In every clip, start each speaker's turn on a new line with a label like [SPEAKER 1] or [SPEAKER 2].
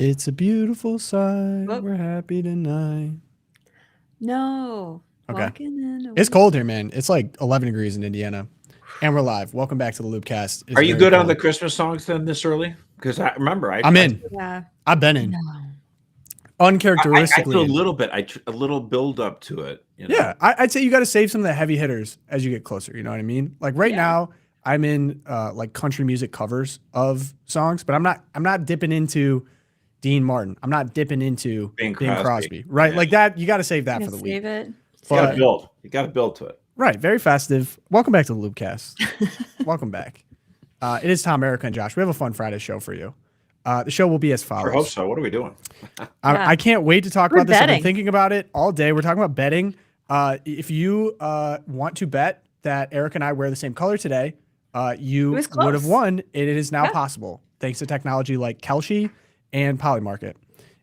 [SPEAKER 1] It's a beautiful sight.
[SPEAKER 2] Whoop.
[SPEAKER 1] We're happy tonight.
[SPEAKER 2] No.
[SPEAKER 1] Okay.
[SPEAKER 2] Walking in
[SPEAKER 1] It's cold here, man. It's like 11 degrees in Indiana. And we're live. Welcome back to the LOOPcast. It's
[SPEAKER 3] Are you
[SPEAKER 1] very
[SPEAKER 3] good on
[SPEAKER 1] cold.
[SPEAKER 3] the Christmas songs then this early? Because I remember
[SPEAKER 1] I'm in.
[SPEAKER 2] Yeah.
[SPEAKER 1] I've been in.
[SPEAKER 2] No.
[SPEAKER 3] I
[SPEAKER 1] Uncharacteristically.
[SPEAKER 3] feel a
[SPEAKER 1] in.
[SPEAKER 3] little bit, a little build up to it. You know?
[SPEAKER 1] Yeah, I'd say you got to save some of the heavy hitters as you get closer. You know what I mean? Like right now, I'm in like country music covers of songs, but I'm not dipping into Dean Martin. I'm not dipping into Bing Crosby. Right?
[SPEAKER 3] Yeah.
[SPEAKER 1] Like that. You got to save that for the week.
[SPEAKER 2] Save it.
[SPEAKER 3] You got to build. You got to build to it.
[SPEAKER 1] Right. Very festive. Welcome back to the LOOPcast. Welcome back. It is Tom, Erica, and Josh. We have a fun Friday show for you. The show will be as follows.
[SPEAKER 3] I hope so. What are we doing?
[SPEAKER 1] I can't wait to talk about this. I've
[SPEAKER 2] betting.
[SPEAKER 1] been thinking about it all day. We're talking about betting. If you want to bet that Eric and I wear the same color today, you would have won. It is now possible thanks to technology like Kalshi and Polymarket.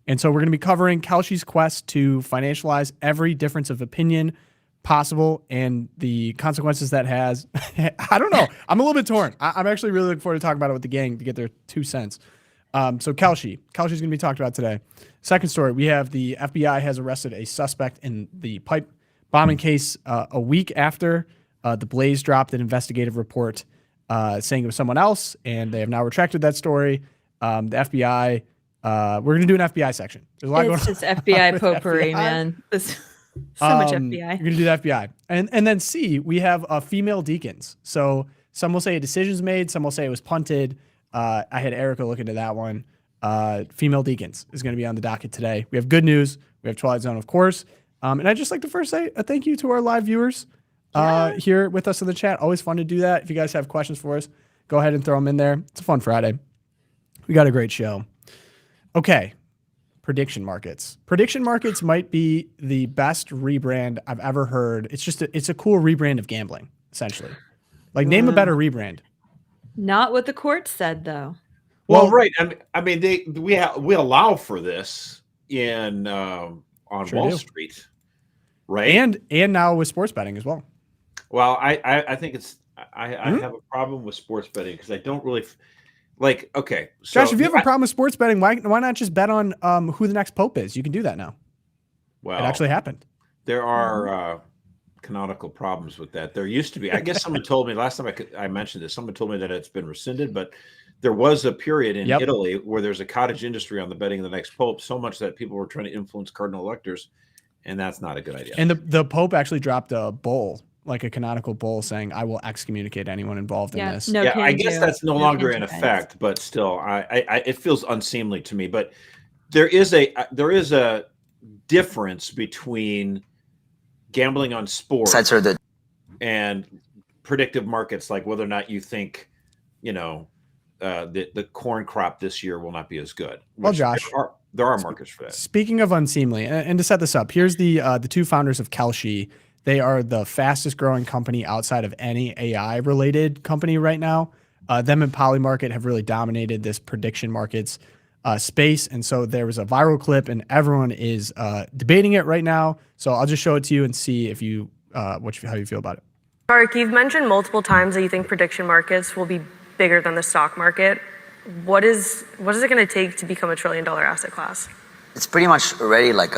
[SPEAKER 1] And so we're going to be covering Kalshi's quest to financialize every difference of opinion possible and the consequences that has. I don't know. I'm a little bit torn. I'm actually really looking forward to talking about it with the gang to get their 2 cents. So Kalshi is going to be talked about today. Second story, we have the FBI has arrested a suspect in the pipe bombing case a week after the Blaze dropped an investigative report saying it was someone else, and they have now retracted that story. The FBI, we're going to do an FBI section. There's a lot going on.
[SPEAKER 2] It's just FBI potpourri, man. So much FBI.
[SPEAKER 1] You're going to do the FBI. And then C, we have female deacons. So some will say a decision's made, some will say it was punted. I had Erica look into that one. Female deacons is going to be on the docket today. We have good news. We have Twilight Zone, of course. And I'd just like to first say a thank you to our live viewers here with us in the chat. Always fun to do that. If you guys have questions for us, go ahead and throw them in there. It's a fun Friday. We got a great show. Okay. Prediction markets. Prediction markets might be the best rebrand I've ever heard. It's a cool rebrand of gambling, essentially. Like name a better rebrand.
[SPEAKER 2] Not what the court said, though.
[SPEAKER 3] Well, right. I mean, we allow for this on Wall Street, right?
[SPEAKER 1] And now with sports betting as well.
[SPEAKER 3] Well, I think I have a problem with sports betting because I don't really like. Okay, so
[SPEAKER 1] Josh, if you have a problem with sports betting, why not just bet on who the next pope is? You can do that now.
[SPEAKER 3] Well,
[SPEAKER 1] it actually happened.
[SPEAKER 3] There are canonical problems with that. There used to be. I guess someone told me last time I mentioned this. Someone told me that it's been rescinded, but there was a period in Italy where there's a cottage industry on the betting of the next pope, so much that people were trying to influence cardinal electors, and that's not a good idea.
[SPEAKER 1] And the pope actually dropped a bull, like a canonical bull, saying, "I will excommunicate anyone involved in this."
[SPEAKER 3] I guess that's no longer in effect, but still, it feels unseemly to me. But there is a difference between gambling on sports and predictive markets, like whether or not you think, the corn crop this year will not be as good.
[SPEAKER 1] Well, Josh,
[SPEAKER 3] there are markets for that.
[SPEAKER 1] Speaking of unseemly, and to set this up, here's the two founders of Kalshi. They are the fastest growing company outside of any AI related company right now. Them and Polymarket have really dominated this prediction markets space. And so there was a viral clip and everyone is debating it right now. So I'll just show it to you and see if you how you feel about it.
[SPEAKER 4] Mark, you've mentioned multiple times that you think prediction markets will be bigger than the stock market. What is it going to take to become $1 trillion asset class?
[SPEAKER 5] It's pretty much already like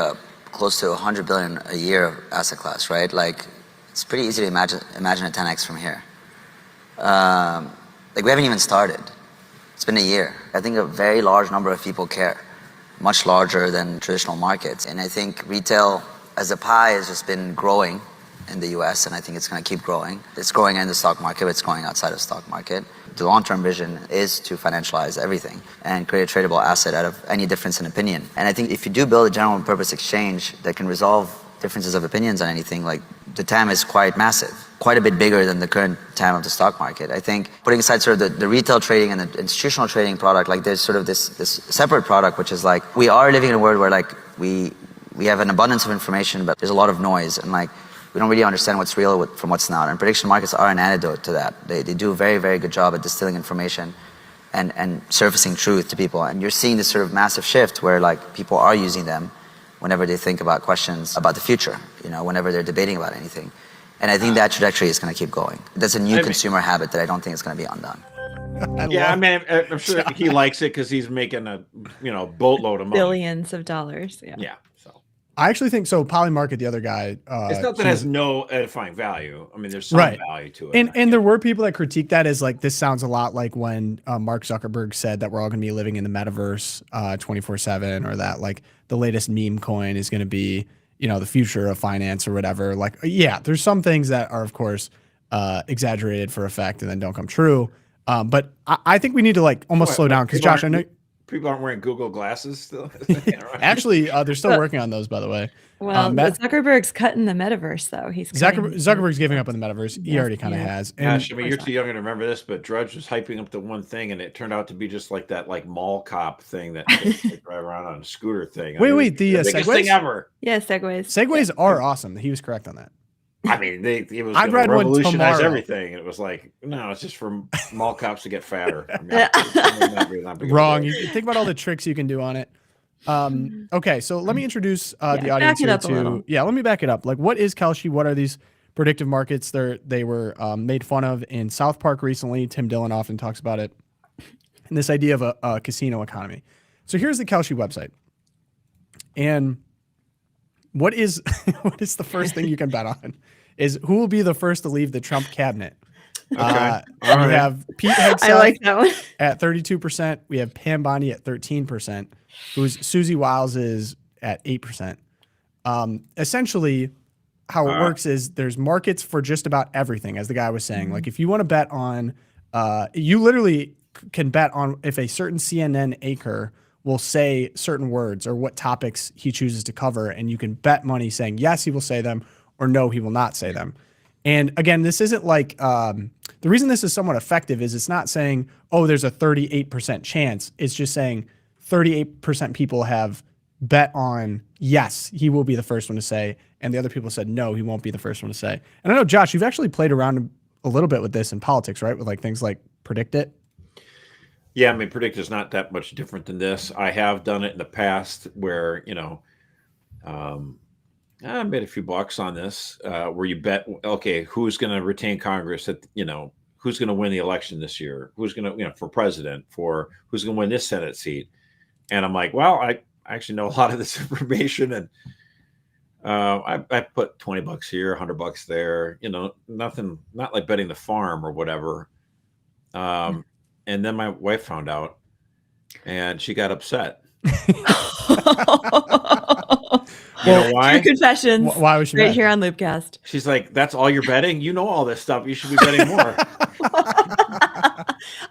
[SPEAKER 5] close to 100 billion a year asset class, right? Like it's pretty easy to imagine a 10x from here. Like we haven't even started. It's been a year. I think a very large number of people care, much larger than traditional markets. And I think retail as a pie has just been growing in the US, and I think it's going to keep growing. It's growing in the stock market, but it's growing outside of the stock market. The long-term vision is to financialize everything and create a tradable asset out of any difference in opinion. And I think if you do build a general purpose exchange that can resolve differences of opinions on anything, like the TAM is quite massive, quite a bit bigger than the current TAM of the stock market. I think putting aside sort of the retail trading and the institutional trading product, like there's sort of this separate product, which is like, we are living in a world where like we have an abundance of information, but there's a lot of noise, and like we don't really understand what's real from what's not. And prediction markets are an antidote to that. They do a very, very good job at distilling information and surfacing truth to people. And you're seeing this sort of massive shift where like people are using them whenever they think about questions about the future, whenever they're debating about anything. And I think that trajectory is going to keep going. That's a new consumer habit that I don't think is going to be undone.
[SPEAKER 3] I mean, I'm sure he likes it because he's making a boatload of money.
[SPEAKER 2] Billions of dollars. Yeah.
[SPEAKER 3] Yeah. So
[SPEAKER 1] I actually think so. Polymarket, the other guy,
[SPEAKER 3] it's not that it has no edifying value. I mean, there's some value to it.
[SPEAKER 1] And there were people that critique that as like, this sounds a lot like when Mark Zuckerberg said that we're all going to be living in the metaverse 24/7, or that like the latest meme coin is going to be, the future of finance or whatever. Like, yeah, there's some things that are, of course, exaggerated for effect and then don't come true. But I think we need to like almost slow down, because Josh, I know
[SPEAKER 3] people aren't wearing Google glasses still.
[SPEAKER 1] Actually, they're still working on those, by the way.
[SPEAKER 2] Well, Zuckerberg's cutting the metaverse, though.
[SPEAKER 1] Zuckerberg's giving up on the metaverse. He already kind of has. And
[SPEAKER 3] Gosh, I mean, you're too young to remember this, but Drudge was hyping up the one thing, and it turned out to be just like that, like mall cop thing that they drive around on a scooter thing.
[SPEAKER 1] Wait, the
[SPEAKER 3] biggest
[SPEAKER 1] Segways?
[SPEAKER 3] thing ever.
[SPEAKER 2] Yeah, Segways.
[SPEAKER 1] Segways are awesome. He was correct on that.
[SPEAKER 3] I mean, it was
[SPEAKER 1] I'd
[SPEAKER 3] going
[SPEAKER 1] ride
[SPEAKER 3] to
[SPEAKER 1] one
[SPEAKER 3] revolutionize
[SPEAKER 1] tomorrow.
[SPEAKER 3] everything. And it was like, no, it's just for mall cops to get fatter. I mean, not big
[SPEAKER 1] Wrong. You think about all the tricks you can do on it. Okay, so let me introduce the audience here to. Yeah, let me back it up. Like, what is Kalshi? What are these predictive markets? They were made fun of in South Park recently. Tim Dillon often talks about it. And this idea of a casino economy. So here's the Kalshi website. And what is the first thing you can bet on? Is who will be the first to leave the Trump cabinet?
[SPEAKER 3] Okay.
[SPEAKER 1] We have Pete Hegseth
[SPEAKER 2] I like that one.
[SPEAKER 1] at 32%. We have Pam Bondi at 13%. Who's Susie Wiles is at 8%. Essentially, how it works is there's markets for just about everything, as the guy was saying. Like, if you want to bet on, you literally can bet on if a certain CNN anchor will say certain words or what topics he chooses to cover, and you can bet money saying yes, he will say them, or no, he will not say them. And again, this isn't like the reason this is somewhat effective is it's not saying, oh, there's a 38% chance. It's just saying 38% people have bet on yes, he will be the first one to say, and the other people said no, he won't be the first one to say. And I know, Josh, you've actually played around a little bit with this in politics, right? With like things like Predict It.
[SPEAKER 3] Yeah, I mean, Predict is not that much different than this. I have done it in the past where, I made a few bucks on this, where you bet, okay, who's going to retain Congress who's going to win the election this year? Who's going to, for president, for who's going to win this Senate seat? And I'm like, well, I actually know a lot of this information, and I put $20 here, $100 there, nothing, not like betting the farm or whatever. And then my wife found out, and she got upset. You know why?
[SPEAKER 2] True confessions.
[SPEAKER 1] Why was she
[SPEAKER 2] right
[SPEAKER 1] mad?
[SPEAKER 2] here on LOOPcast?
[SPEAKER 3] She's like, that's all you're betting? You know all this stuff. You should be betting more.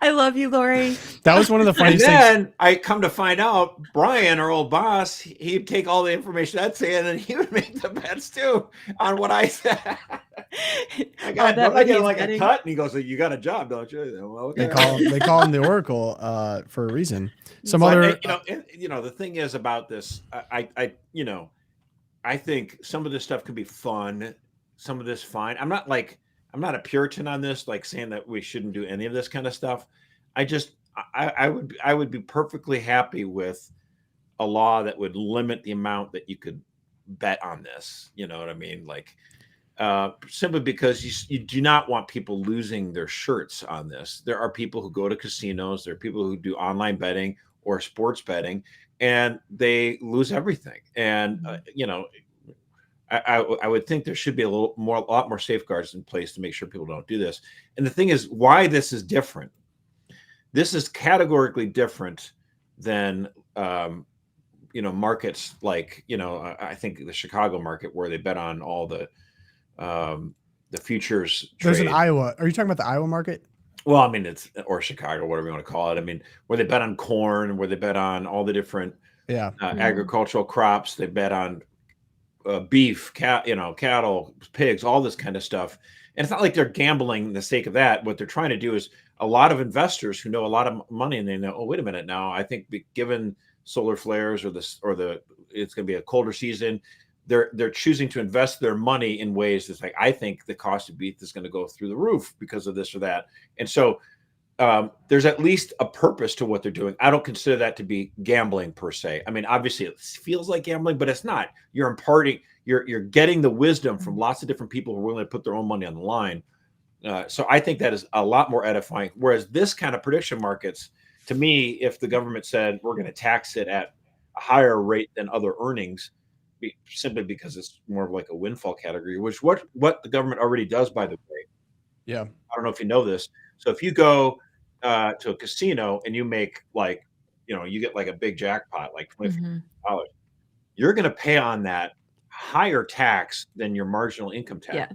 [SPEAKER 2] I love you, Lori.
[SPEAKER 1] That was one of the funniest
[SPEAKER 3] And
[SPEAKER 1] things.
[SPEAKER 3] then I come to find out, Brian, our old boss, he'd take all the information I'd say, and then he would make the bets too on what I said. I got like a cut, and he goes, "You got a job, don't you?" Well, okay.
[SPEAKER 1] They call him the Oracle for a reason. Some
[SPEAKER 3] so
[SPEAKER 1] other,
[SPEAKER 3] the thing is about this, I think some of this stuff can be fun, some of this fine. I'm not a Puritan on this, like saying that we shouldn't do any of this kind of stuff. I would be perfectly happy with a law that would limit the amount that you could bet on this. You know what I mean? Like, simply because you do not want people losing their shirts on this. There are people who go to casinos. There are people who do online betting or sports betting, and they lose everything. And, I would think there should be a lot more safeguards in place to make sure people don't do this. And the thing is, why this is different. This is categorically different than, markets like, I think the Chicago market where they bet on all the futures trade.
[SPEAKER 1] There's an Iowa. Are you talking about the Iowa market?
[SPEAKER 3] Well, I mean, or Chicago, whatever you want to call it. I mean, where they bet on corn, where they bet on all the different agricultural crops. They bet on beef, cattle, pigs, all this kind of stuff. And it's not like they're gambling the sake of that. What they're trying to do is a lot of investors who know a lot of money, and they know, oh, wait a minute now, I think given solar flares it's going to be a colder season, they're choosing to invest their money in ways that's like, I think the cost of beef is going to go through the roof because of this or that. And so there's at least a purpose to what they're doing. I don't consider that to be gambling per se. I mean, obviously it feels like gambling, but it's not. You're imparting, you're getting the wisdom from lots of different people who are willing to put their own money on the line. So I think that is a lot more edifying. Whereas this kind of prediction markets, to me, if the government said we're going to tax it at a higher rate than other earnings, simply because it's more of like a windfall category, which what the government already does, by the way.
[SPEAKER 1] Yeah.
[SPEAKER 3] I don't know if you know this. So if you go to a casino and you make like, you get like a big jackpot, like $25, you're going to pay on that higher tax than your marginal income tax.
[SPEAKER 2] Yeah.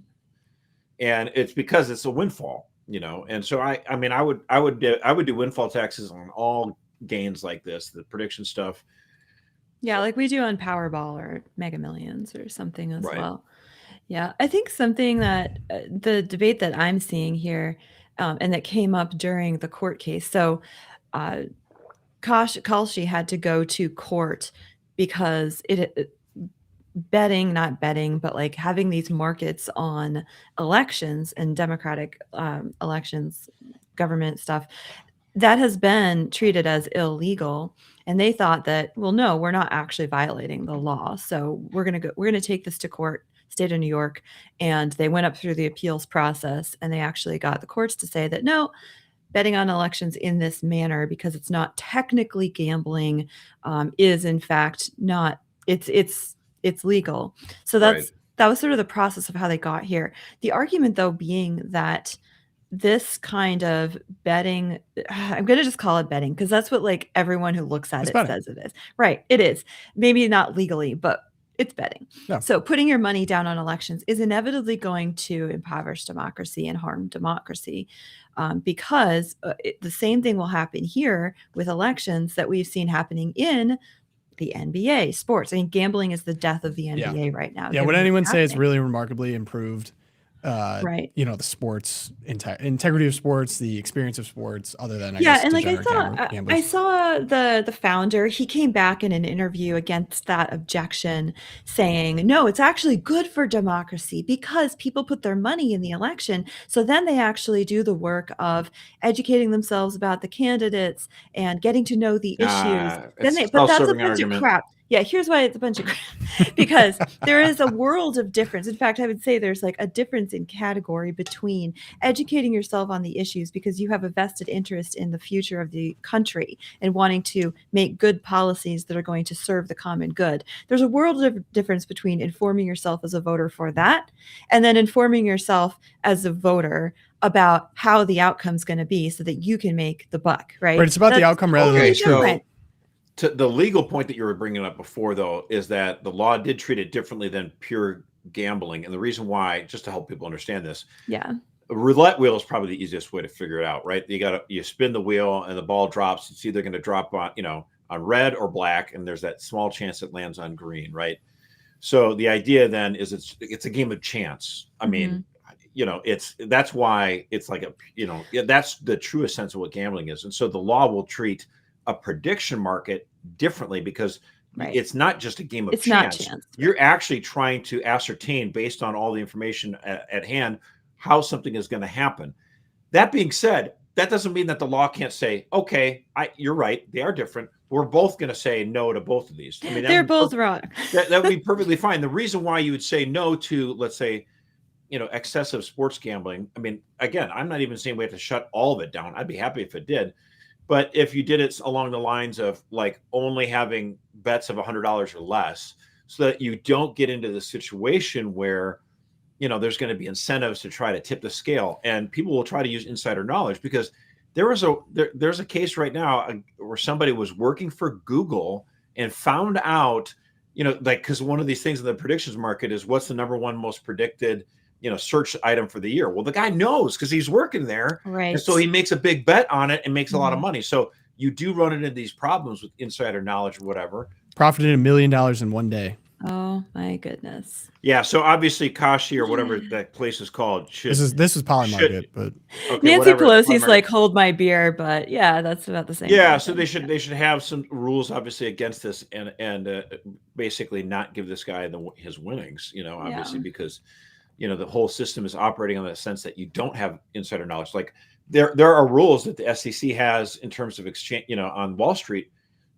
[SPEAKER 3] And it's because it's a windfall, And so I would do windfall taxes on all gains like this, the prediction stuff.
[SPEAKER 2] Yeah, like we do on Powerball or Mega Millions or something as well. Yeah, I think something that the debate that I'm seeing here, and that came up during the court case. So, Kalshi had to go to court because not betting, but like having these markets on elections and democratic elections, government stuff, that has been treated as illegal. And they thought that, well, no, we're not actually violating the law. So we're going to take this to court, state of New York. And they went up through the appeals process and they actually got the courts to say that, no, betting on elections in this manner, because it's not technically gambling, is in fact not, it's legal. So that was sort of the process of how they got here. The argument, though, being that this kind of betting, I'm going to just call it betting because that's what like everyone who looks at it says it is. Right. It is. Maybe not legally, but it's betting. Yeah. So putting your money down on elections is inevitably going to impoverish democracy and harm democracy, because the same thing will happen here with elections that we've seen happening in the NBA, sports. I mean, gambling is the death of the NBA right now.
[SPEAKER 1] Yeah. Would anyone say it's really remarkably improved? The sports integrity of sports, the experience of sports, other than
[SPEAKER 2] I saw the founder, he came back in an interview against that objection, saying, no, it's actually good for democracy because people put their money in the election. So then they actually do the work of educating themselves about the candidates and getting to know the issues. But that's a bunch of crap. Yeah, here's why it's a bunch of crap. Because there is a world of difference. In fact, I would say there's like a difference in category between educating yourself on the issues because you have a vested interest in the future of the country and wanting to make good policies that are going to serve the common good. There's a world of difference between informing yourself as a voter for that and then informing yourself as a voter about how the outcome's going to be so that you can make the buck, right?
[SPEAKER 1] But it's about the outcome rather than the truth.
[SPEAKER 3] To the legal point that you were bringing up before, though, is that the law did treat it differently than pure gambling. And the reason why, just to help people understand this, a roulette wheel is probably the easiest way to figure it out, right? You spin the wheel and the ball drops. It's either going to drop on red or black, and there's that small chance it lands on green, right? So the idea then is it's a game of chance. I mean, that's why it's like that's the truest sense of what gambling is. And so the law will treat a prediction market differently because it's not just a game of chance. You're actually trying to ascertain based on all the information at hand how something is going to happen. That being said, that doesn't mean that the law can't say, okay, you're right, they are different. We're both going to say no to both of these. I mean,
[SPEAKER 2] they're both wrong.
[SPEAKER 3] That would be perfectly fine. The reason why you would say no to, let's say, excessive sports gambling. I mean, again, I'm not even saying we have to shut all of it down. I'd be happy if it did. But if you did it along the lines of like only having bets of $100 or less, so that you don't get into the situation where, there's going to be incentives to try to tip the scale, and people will try to use insider knowledge because there's a case right now where somebody was working for Google and found out, because one of these things in the predictions market is what's the number one most predicted search item for the year. Well, the guy knows because he's working there.
[SPEAKER 2] Right.
[SPEAKER 3] And so he makes a big bet on it and makes a lot of money. So you do run into these problems with insider knowledge or whatever.
[SPEAKER 1] Profited $1 million in one day.
[SPEAKER 2] Oh my goodness.
[SPEAKER 3] Yeah. So obviously Kalshi or whatever that place is called.
[SPEAKER 1] This is Polymarket, but
[SPEAKER 2] Nancy Pelosi's like, hold my beer, but yeah, that's about the same.
[SPEAKER 3] Yeah. So they should have some rules obviously against this and basically not give this guy his winnings, obviously because the whole system is operating on the sense that you don't have insider knowledge. Like there are rules that the SEC has in terms of exchange, on Wall Street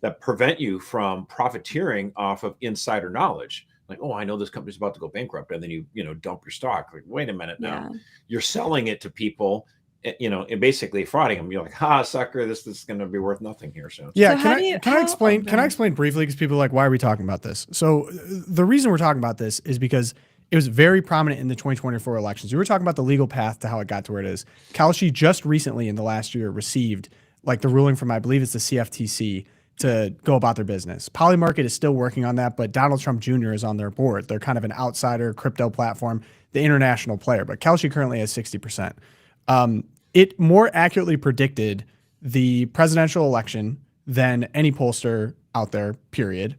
[SPEAKER 3] that prevent you from profiteering off of insider knowledge. like, oh, I know this company's about to go bankrupt, and then you dump your stock. Like, wait a minute, now you're selling it to people, and basically frauding them. You're like, sucker, this is going to be worth nothing here soon.
[SPEAKER 1] Yeah, so can I explain briefly, because people are like, why are we talking about this? So the reason we're talking about this is because it was very prominent in the 2024 elections. We were talking about the legal path to how it got to where it is. Kalshi just recently in the last year received like the ruling from, I believe it's the CFTC, to go about their business. Polymarket is still working on that, but Donald Trump Jr. is on their board. They're kind of an outsider crypto platform, the international player, but Kalshi currently has 60%. It more accurately predicted the presidential election than any pollster out there, period.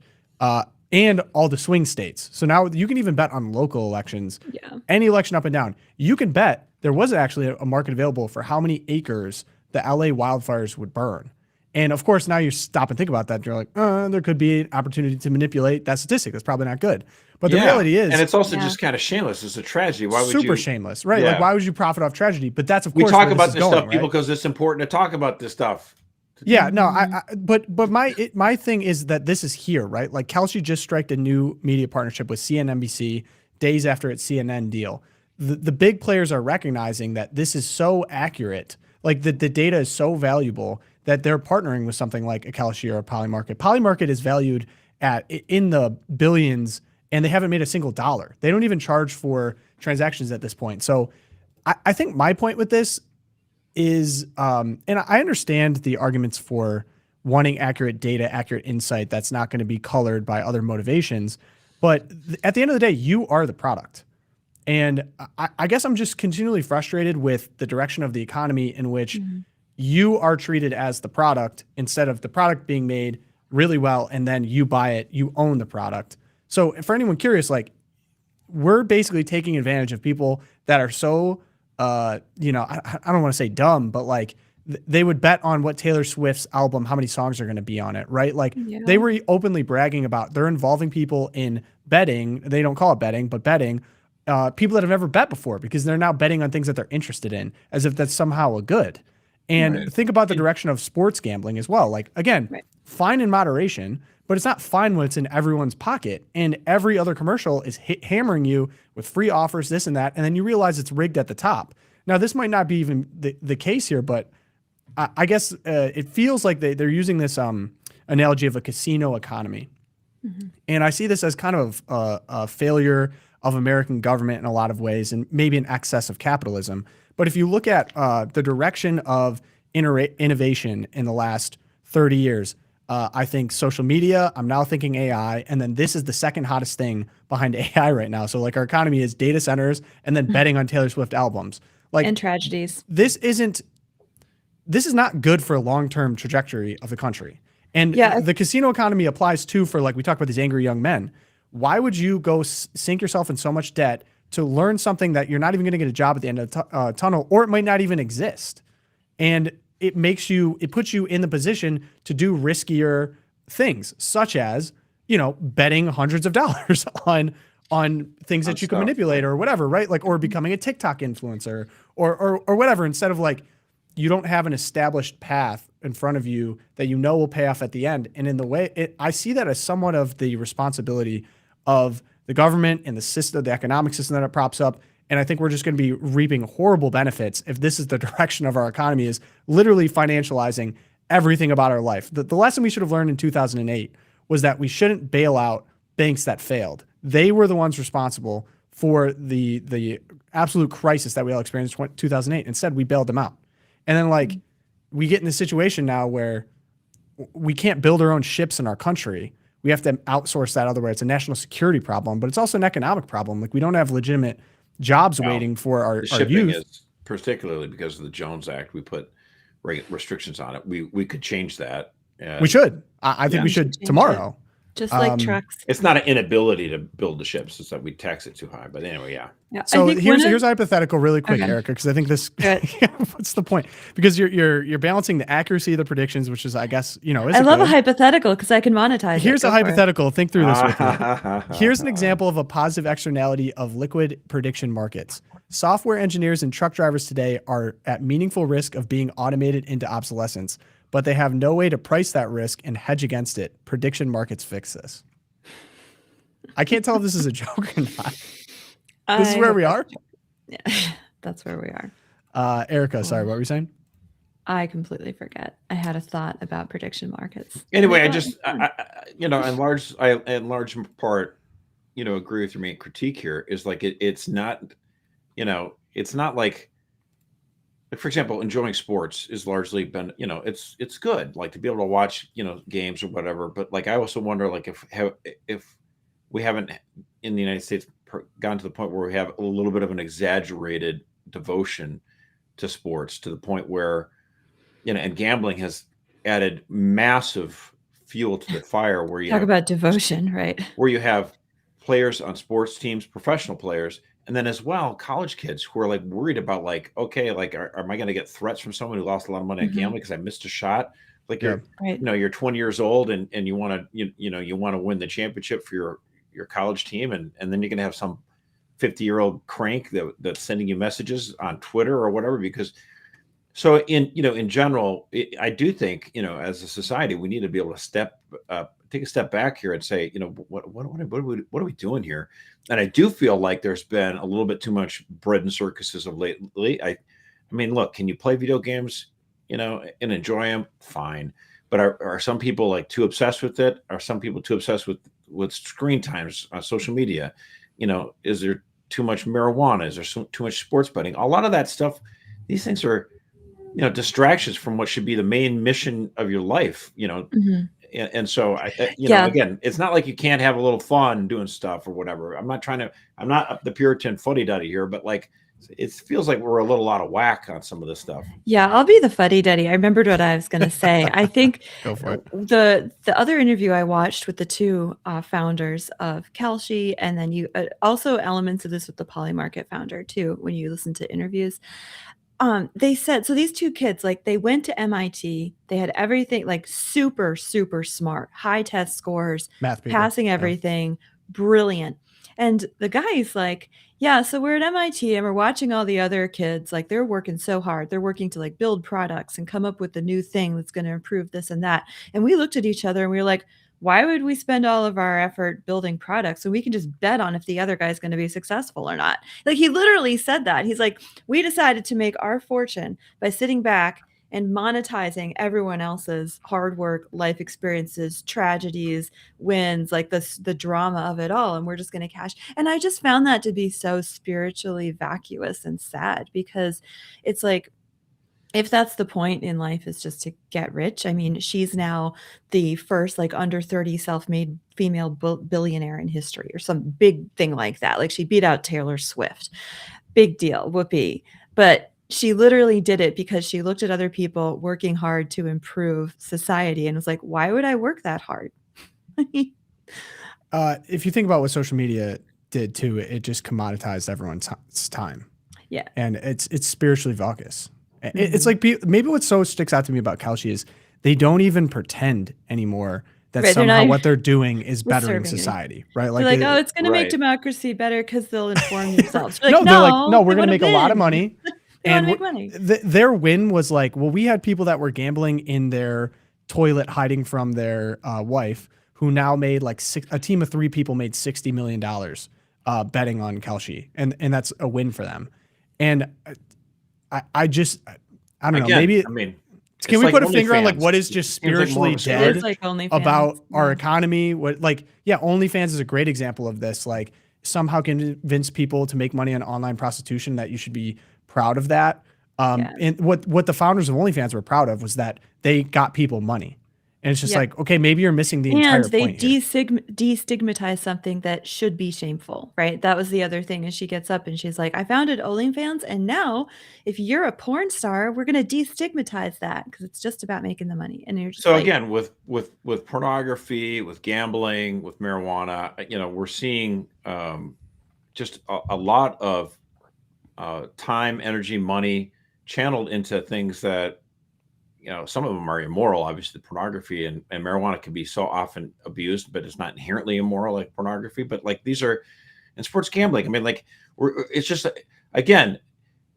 [SPEAKER 1] And all the swing states. So now you can even bet on local elections, any election up and down. You can bet there was actually a market available for how many acres the LA wildfires would burn. And of course, now you stop and think about that. And you're like, there could be an opportunity to manipulate that statistic. That's probably not good. But the reality is,
[SPEAKER 3] and it's also just kind of shameless. It's a tragedy. Why would you?
[SPEAKER 1] Super shameless, right? Like, why would you profit off tragedy? But that's, of
[SPEAKER 3] course,
[SPEAKER 1] we
[SPEAKER 3] talk about this stuff, people, because it's important to talk about this stuff.
[SPEAKER 1] Yeah, no, but my thing is that this is here, right? Like, Kalshi just striked a new media partnership with CNBC days after its CNN deal. The big players are recognizing that this is so accurate, like the data is so valuable that they're partnering with something like a Kalshi or a Polymarket. Polymarket is valued in the billions, and they haven't made a single dollar. They don't even charge for transactions at this point. So I think my point with this is, and I understand the arguments for wanting accurate data, accurate insight that's not going to be colored by other motivations. But at the end of the day, you are the product. And I guess I'm just continually frustrated with the direction of the economy in which you are treated as the product instead of the product being made really well, and then you buy it, you own the product. So for anyone curious, like, we're basically taking advantage of people that are so I don't want to say dumb, but like they would bet on what Taylor Swift's album, how many songs are going to be on it, right? Like they were openly bragging about they're involving people in betting. They don't call it betting, but betting, people that have never bet before, because they're now betting on things that they're interested in, as if that's somehow a good. And think about the direction of sports gambling as well. Like, again, fine in moderation, but it's not fine when it's in everyone's pocket. And every other commercial is hammering you with free offers, this and that. And then you realize it's rigged at the top. Now, this might not be even the case here, but I guess it feels like they're using this analogy of a casino economy. And I see this as kind of a failure of American government in a lot of ways, and maybe an excess of capitalism. But if you look at the direction of innovation in the last 30 years, I think social media, I'm now thinking AI, and then this is the second hottest thing behind AI right now. So like our economy is data centers and then betting on Taylor Swift albums. Like,
[SPEAKER 2] and tragedies. This
[SPEAKER 1] is not good for a long-term trajectory of the country. And the casino economy applies too for, like, we talk about these angry young men. Why would you go sink yourself in so much debt to learn something that you're not even going to get a job at the end of the tunnel, or it might not even exist? And it puts you in the position to do riskier things, such as, betting hundreds of dollars on things that you can manipulate or whatever, right? Like, or becoming a TikTok influencer or whatever, instead of, like, you don't have an established path in front of you that will pay off at the end. And in the way I see that as somewhat of the responsibility of the government and the system, the economic system that it props up. And I think we're just going to be reaping horrible benefits if this is the direction of our economy, is literally financializing everything about our life. The lesson we should have learned in 2008 was that we shouldn't bail out banks that failed. They were the ones responsible for the absolute crisis that we all experienced in 2008. Instead, we bailed them out. And then, like, we get in this situation now where we can't build our own ships in our country. We have to outsource that otherwise. It's a national security problem, but it's also an economic problem. Like, we don't have legitimate jobs waiting for our youth.
[SPEAKER 3] Is, particularly because of the Jones Act, we put restrictions on it. We could change that.
[SPEAKER 1] We should. I think we should tomorrow.
[SPEAKER 2] Just like trucks.
[SPEAKER 3] It's not an inability to build the ships. It's that we tax it too high. But anyway,
[SPEAKER 2] yeah.
[SPEAKER 1] So here's a hypothetical really quick, Erica, because I think this, what's the point? Because you're balancing the accuracy of the predictions, which is, I guess, I
[SPEAKER 2] love a hypothetical because I can monetize
[SPEAKER 1] Here's a hypothetical. Think through this with me. Here's an example of a positive externality of liquid prediction markets. Software engineers and truck drivers today are at meaningful risk of being automated into obsolescence, but they have no way to price that risk and hedge against it. Prediction markets fix this. I can't tell if this is a joke or not. This is where we are?
[SPEAKER 2] Yeah, that's where we are.
[SPEAKER 1] Erica, sorry, what were you saying?
[SPEAKER 2] I completely forget. I had a thought about prediction markets.
[SPEAKER 3] Anyway, in large part, agree with your main critique here is like it's not, it's not like, for example, enjoying sports is largely been, it's good, like to be able to watch, games or whatever. But like, I also wonder, like, if we haven't in the United States gotten to the point where we have a little bit of an exaggerated devotion to sports, to the point where, and gambling has added massive fuel to the fire. Where you
[SPEAKER 2] talk about devotion, right?
[SPEAKER 3] Where you have players on sports teams, professional players, and then as well college kids who are like worried about, like, okay, like, am I going to get threats from someone who lost a lot of money on gambling because I missed a shot? Like, you're, you're 20 years old and you want to, you want to win the championship for your college team, and then you're going to have some 50-year-old crank that's sending you messages on Twitter or whatever. Because so in general, I do think, as a society, we need to be able to take a step back here and say, what are we doing here? And I do feel like there's been a little bit too much bread and circuses of lately. I mean, look, can you play video games, and enjoy them? Fine. But are some people like too obsessed with it? Are some people too obsessed with screen times on social media? Is there too much marijuana? Is there too much sports betting? A lot of that stuff, these things are, distractions from what should be the main mission of your life, and so again, it's not like you can't have a little fun doing stuff or whatever. I'm not the Puritan fuddy-duddy here, but like, it feels like we're a little out of whack on some of this stuff.
[SPEAKER 2] Yeah, I'll be the fuddy-duddy. I remembered what I was going to say. I think
[SPEAKER 1] Go for it.
[SPEAKER 2] The other interview I watched with the two founders of Kalshi, and then you also elements of this with the Polymarket founder too, when you listen to interviews. They said, so these two kids, like, they went to MIT, they had everything, like, super, super smart, high test scores,
[SPEAKER 1] math people,
[SPEAKER 2] passing everything, brilliant. And the guy's like, yeah, so we're at MIT and we're watching all the other kids, like, they're working so hard. They're working to like build products and come up with a new thing that's going to improve this and that. And we looked at each other and we were like, why would we spend all of our effort building products when we can just bet on if the other guy's going to be successful or not? Like, he literally said that. He's like, we decided to make our fortune by sitting back and monetizing everyone else's hard work, life experiences, tragedies, wins, like the drama of it all. And we're just going to cash. And I just found that to be so spiritually vacuous and sad, because it's like, if that's the point in life, is just to get rich. I mean, she's now the first like under 30 self-made female billionaire in history, or some big thing like that. Like, she beat out Taylor Swift. Big deal. Whoopee. But she literally did it because she looked at other people working hard to improve society and was like, why would I work that hard?
[SPEAKER 1] If you think about what social media did too, it just commoditized everyone's time.
[SPEAKER 2] Yeah.
[SPEAKER 1] And it's spiritually vacuous. It's like, maybe what so sticks out to me about Kalshi is they don't even pretend anymore that somehow what they're doing is bettering society, right?
[SPEAKER 2] Like, it's going to make democracy better because they'll inform themselves. Like,
[SPEAKER 1] no, we're going to make a lot of money.
[SPEAKER 2] And make money.
[SPEAKER 1] Their win was like, well, we had people that were gambling in their toilet hiding from their wife, who now made like a team of 3 people made $60 million betting on Kalshi. And that's a win for them. And I don't know. Maybe can we put a finger on like what is just spiritually dead about our economy? What, like, OnlyFans is a great example of this. Like, somehow convince people to make money on online prostitution, that you should be proud of that. And what the founders of OnlyFans were proud of was that they got people money. And it's just like, okay, maybe you're missing the entire point.
[SPEAKER 2] And they destigmatize something that should be shameful, right? That was the other thing. And she gets up and she's like, I founded OnlyFans, and now if you're a porn star, we're going to destigmatize that because it's just about making the money. And you're just
[SPEAKER 3] so like, again, with pornography, with gambling, with marijuana, we're seeing just a lot of time, energy, money channeled into things that, some of them are immoral. Obviously, pornography and marijuana can be so often abused, but it's not inherently immoral like pornography. But like, these are, and sports gambling, I mean, like, it's just, again,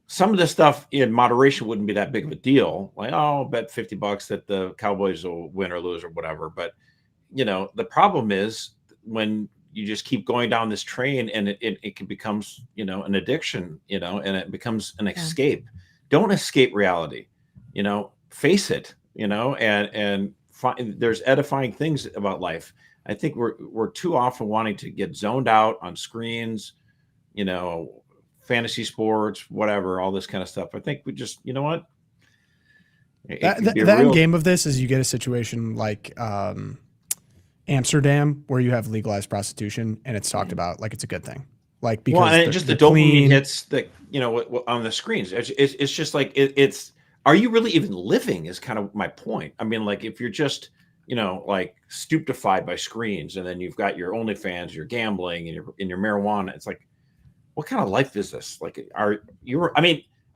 [SPEAKER 3] some of this stuff in moderation wouldn't be that big of a deal. Like, oh, bet $50 that the Cowboys will win or lose or whatever. But, the problem is when you just keep going down this train, and it can becomes, an addiction, and it becomes an escape. Don't escape reality, face it, and there's edifying things about life. I think we're too often wanting to get zoned out on screens, fantasy sports, whatever, all this kind of stuff. I think we just, what?
[SPEAKER 1] The end game of this is you get a situation like Amsterdam, where you have legalized prostitution, and it's talked about like it's a good thing. Like, because
[SPEAKER 3] just the dopamine hits that, on the screens. It's just like it's. Are you really even living? Is kind of my point. I mean, like, if you're just, like stupefied by screens, and then you've got your OnlyFans, your gambling, and your marijuana. It's like, what kind of life is this? Like, I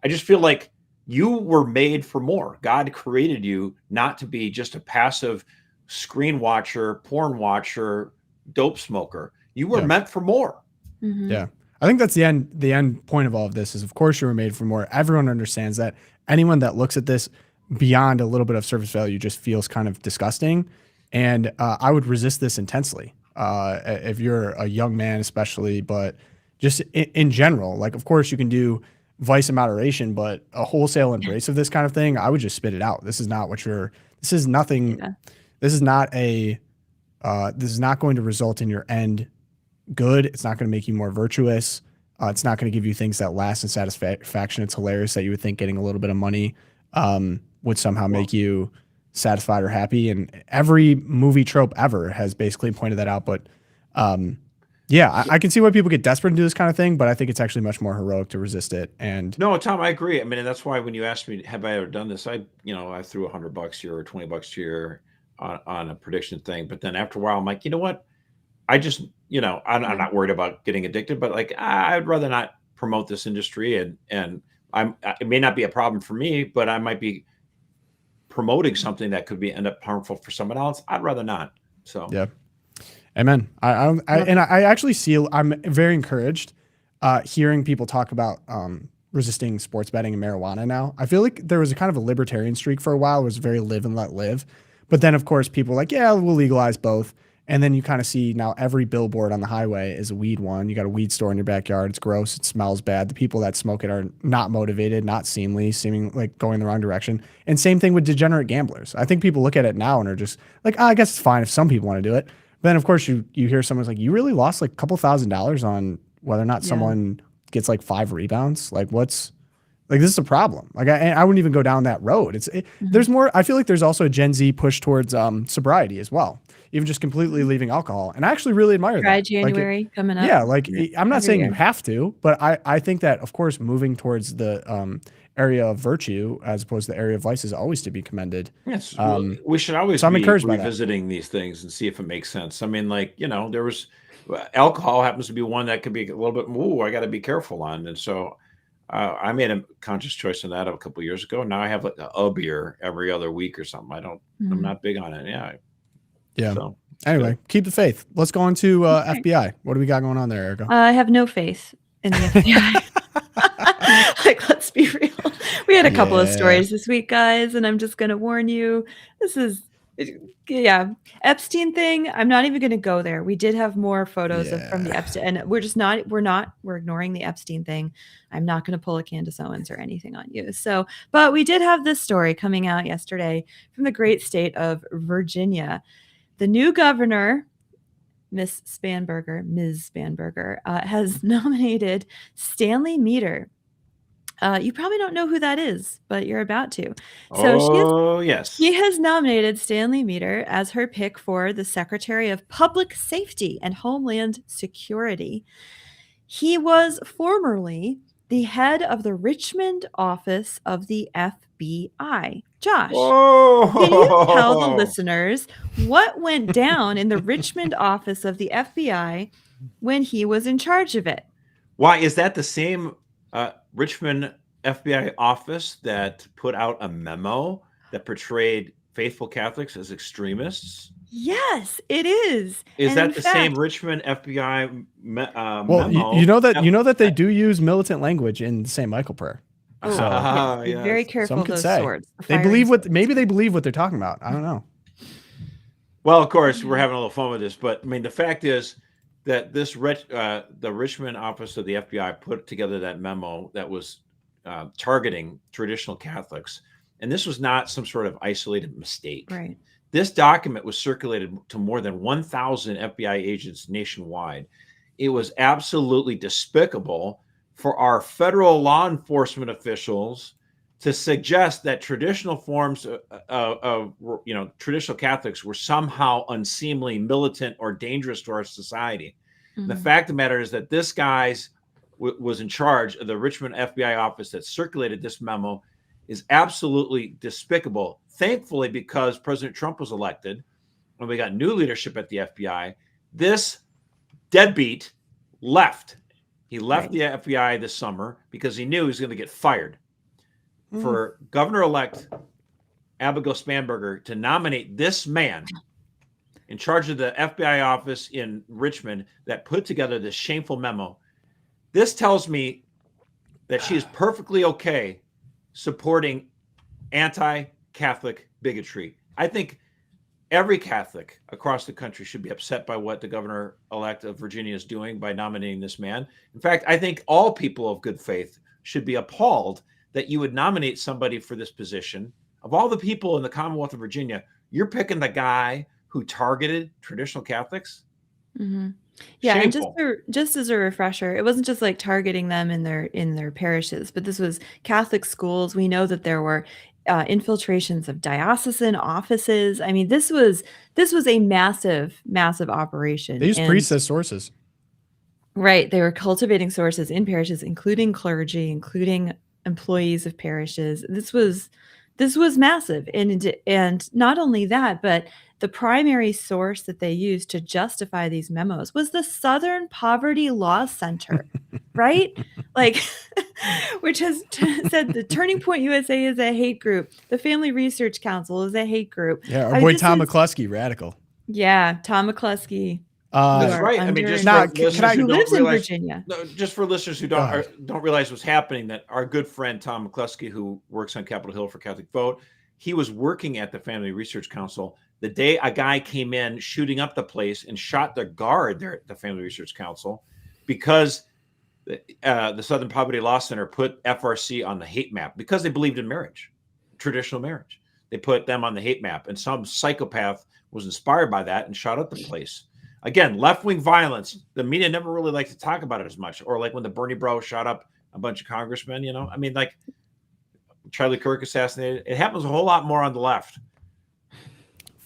[SPEAKER 3] just feel like you were made for more. God created you not to be just a passive screen watcher, porn watcher, dope smoker. You were meant for more.
[SPEAKER 1] Mm-hmm. Yeah. I think that's the end point of all of this is, of course, you were made for more. Everyone understands that. Anyone that looks at this beyond a little bit of surface value just feels kind of disgusting. And I would resist this intensely if you're a young man, especially, but just in general. Like, of course, you can do vice and moderation, but a wholesale embrace of this kind of thing, I would just spit it out. This is not what this is nothing. Yeah. This is not going to result in your end good. It's not going to make you more virtuous. It's not going to give you things that last in satisfaction. It's hilarious that you would think getting a little bit of money would somehow make you satisfied or happy. And every movie trope ever has basically pointed that out. But I can see why people get desperate and do this kind of thing, but I think it's actually much more heroic to resist it. And
[SPEAKER 3] no, Tom, I agree. I mean, and that's why when you asked me, have I ever done this? I threw $100 here or $20 here on a prediction thing. But then after a while, I'm like, you know what? I just, I'm not worried about getting addicted, but like, I'd rather not promote this industry, and it may not be a problem for me, but I might be promoting something that could end up harmful for someone else. I'd rather not. So
[SPEAKER 1] yeah, amen. I actually I'm very encouraged hearing people talk about resisting sports betting and marijuana. Now, I feel like there was a kind of a libertarian streak for a while. It was very live and let live, but then of course people were like, yeah, we'll legalize both. And then you kind of see now every billboard on the highway is a weed one. You got a weed store in your backyard. It's gross. It smells bad. The people that smoke it are not motivated, not seeming like going the wrong direction. And same thing with degenerate gamblers. I think people look at it now and are just like, I guess it's fine if some people want to do it. But then of course you hear someone's like, you really lost like a couple $1,000s on whether or not someone gets like 5 rebounds. Like this is a problem. Like I wouldn't even go down that road. There's more. I feel like there's also a Gen Z push towards sobriety as well. Even just completely leaving alcohol. And I actually really admire
[SPEAKER 2] Dry
[SPEAKER 1] that.
[SPEAKER 2] January coming up.
[SPEAKER 1] Yeah, like I'm not saying you have to, but I think that, of course, moving towards the area of virtue as opposed to the area of vice is always to be commended.
[SPEAKER 3] Yes, we should always be revisiting these things and see if it makes sense. I mean, like, there was alcohol happens to be one that could be a little bit, I got to be careful on. And so I made a conscious choice on that a couple of years ago. Now I have like a beer every other week or something. I'm not big on it. Yeah.
[SPEAKER 1] Yeah. So, anyway, keep the faith. Let's go on to FBI. What do we got going on there, Erica?
[SPEAKER 2] I have no faith in the FBI. Like, let's be real. We had a couple of stories this week, guys, and I'm just going to warn you. This is, Epstein thing. I'm not even going to go there. We did have more photos from the Epstein, and we're ignoring the Epstein thing. I'm not going to pull a Candace Owens or anything on you. So, but we did have this story coming out yesterday from the great state of Virginia. The new governor, Ms. Spanberger, has nominated Stanley Meter. You probably don't know who that is, but you're about to. So she has nominated Stanley Meter as her pick for the Secretary of Public Safety and Homeland Security. He was formerly the head of the Richmond office of the FBI. Josh, can you tell the listeners what went down in the Richmond office of the FBI when he was in charge of it?
[SPEAKER 3] Why is that the same Richmond FBI office that put out a memo that portrayed faithful Catholics as extremists?
[SPEAKER 2] Yes, it is.
[SPEAKER 3] Is that the same Richmond FBI memo?
[SPEAKER 1] Well, you know that they do use militant language in St. Michael prayer.
[SPEAKER 2] So be very careful of those swords.
[SPEAKER 1] Maybe they believe what they're talking about. I don't know.
[SPEAKER 3] Well, of course, we're having a little fun with this, but I mean, the fact is, that the Richmond office of the FBI put together that memo that was targeting traditional Catholics. And this was not some sort of isolated mistake.
[SPEAKER 2] Right.
[SPEAKER 3] This document was circulated to more than 1,000 FBI agents nationwide. It was absolutely despicable for our federal law enforcement officials to suggest that traditional forms of traditional Catholics were somehow unseemly, militant, or dangerous to our society. Mm-hmm. The fact of the matter is that this guy was in charge of the Richmond FBI office that circulated this memo is absolutely despicable. Thankfully, because President Trump was elected and we got new leadership at the FBI, this deadbeat left. He left the FBI this summer because he knew he was going to get fired. For Governor-elect Abigail Spanberger to nominate this man in charge of the FBI office in Richmond that put together this shameful memo, this tells me that she is perfectly okay supporting anti-Catholic bigotry. I think every Catholic across the country should be upset by what the governor-elect of Virginia is doing by nominating this man. In fact, I think all people of good faith should be appalled that you would nominate somebody for this position. Of all the people in the Commonwealth of Virginia, you're picking the guy who targeted traditional Catholics?
[SPEAKER 2] Mm-hmm. Yeah,
[SPEAKER 3] Shameful.
[SPEAKER 2] and just as a refresher, it wasn't just like targeting them in their parishes, but this was Catholic schools. We know that there were infiltrations of diocesan offices. I mean, this was a massive operation.
[SPEAKER 1] They used priests as sources.
[SPEAKER 2] Right. They were cultivating sources in parishes, including clergy, including employees of parishes. This was massive. And not only that, but the primary source that they used to justify these memos was the Southern Poverty Law Center, right? Like, which has said the Turning Point USA is a hate group. The Family Research Council is a hate group.
[SPEAKER 1] Yeah, our boy Tom McCluskey, radical.
[SPEAKER 2] Yeah, Tom McCluskey.
[SPEAKER 3] That's right. I mean, just
[SPEAKER 2] who lives in Virginia.
[SPEAKER 3] No, just for listeners who don't realize what's happening, that our good friend Tom McCluskey, who works on Capitol Hill for Catholic Vote, he was working at the Family Research Council the day a guy came in shooting up the place and shot the guard there at the Family Research Council because the Southern Poverty Law Center put FRC on the hate map because they believed in marriage, traditional marriage. They put them on the hate map, and some psychopath was inspired by that and shot up the place. Again, left-wing violence, the media never really liked to talk about it as much. Or like when the Bernie bro shot up a bunch of congressmen, I mean, like Charlie Kirk assassinated. It happens a whole lot more on the left.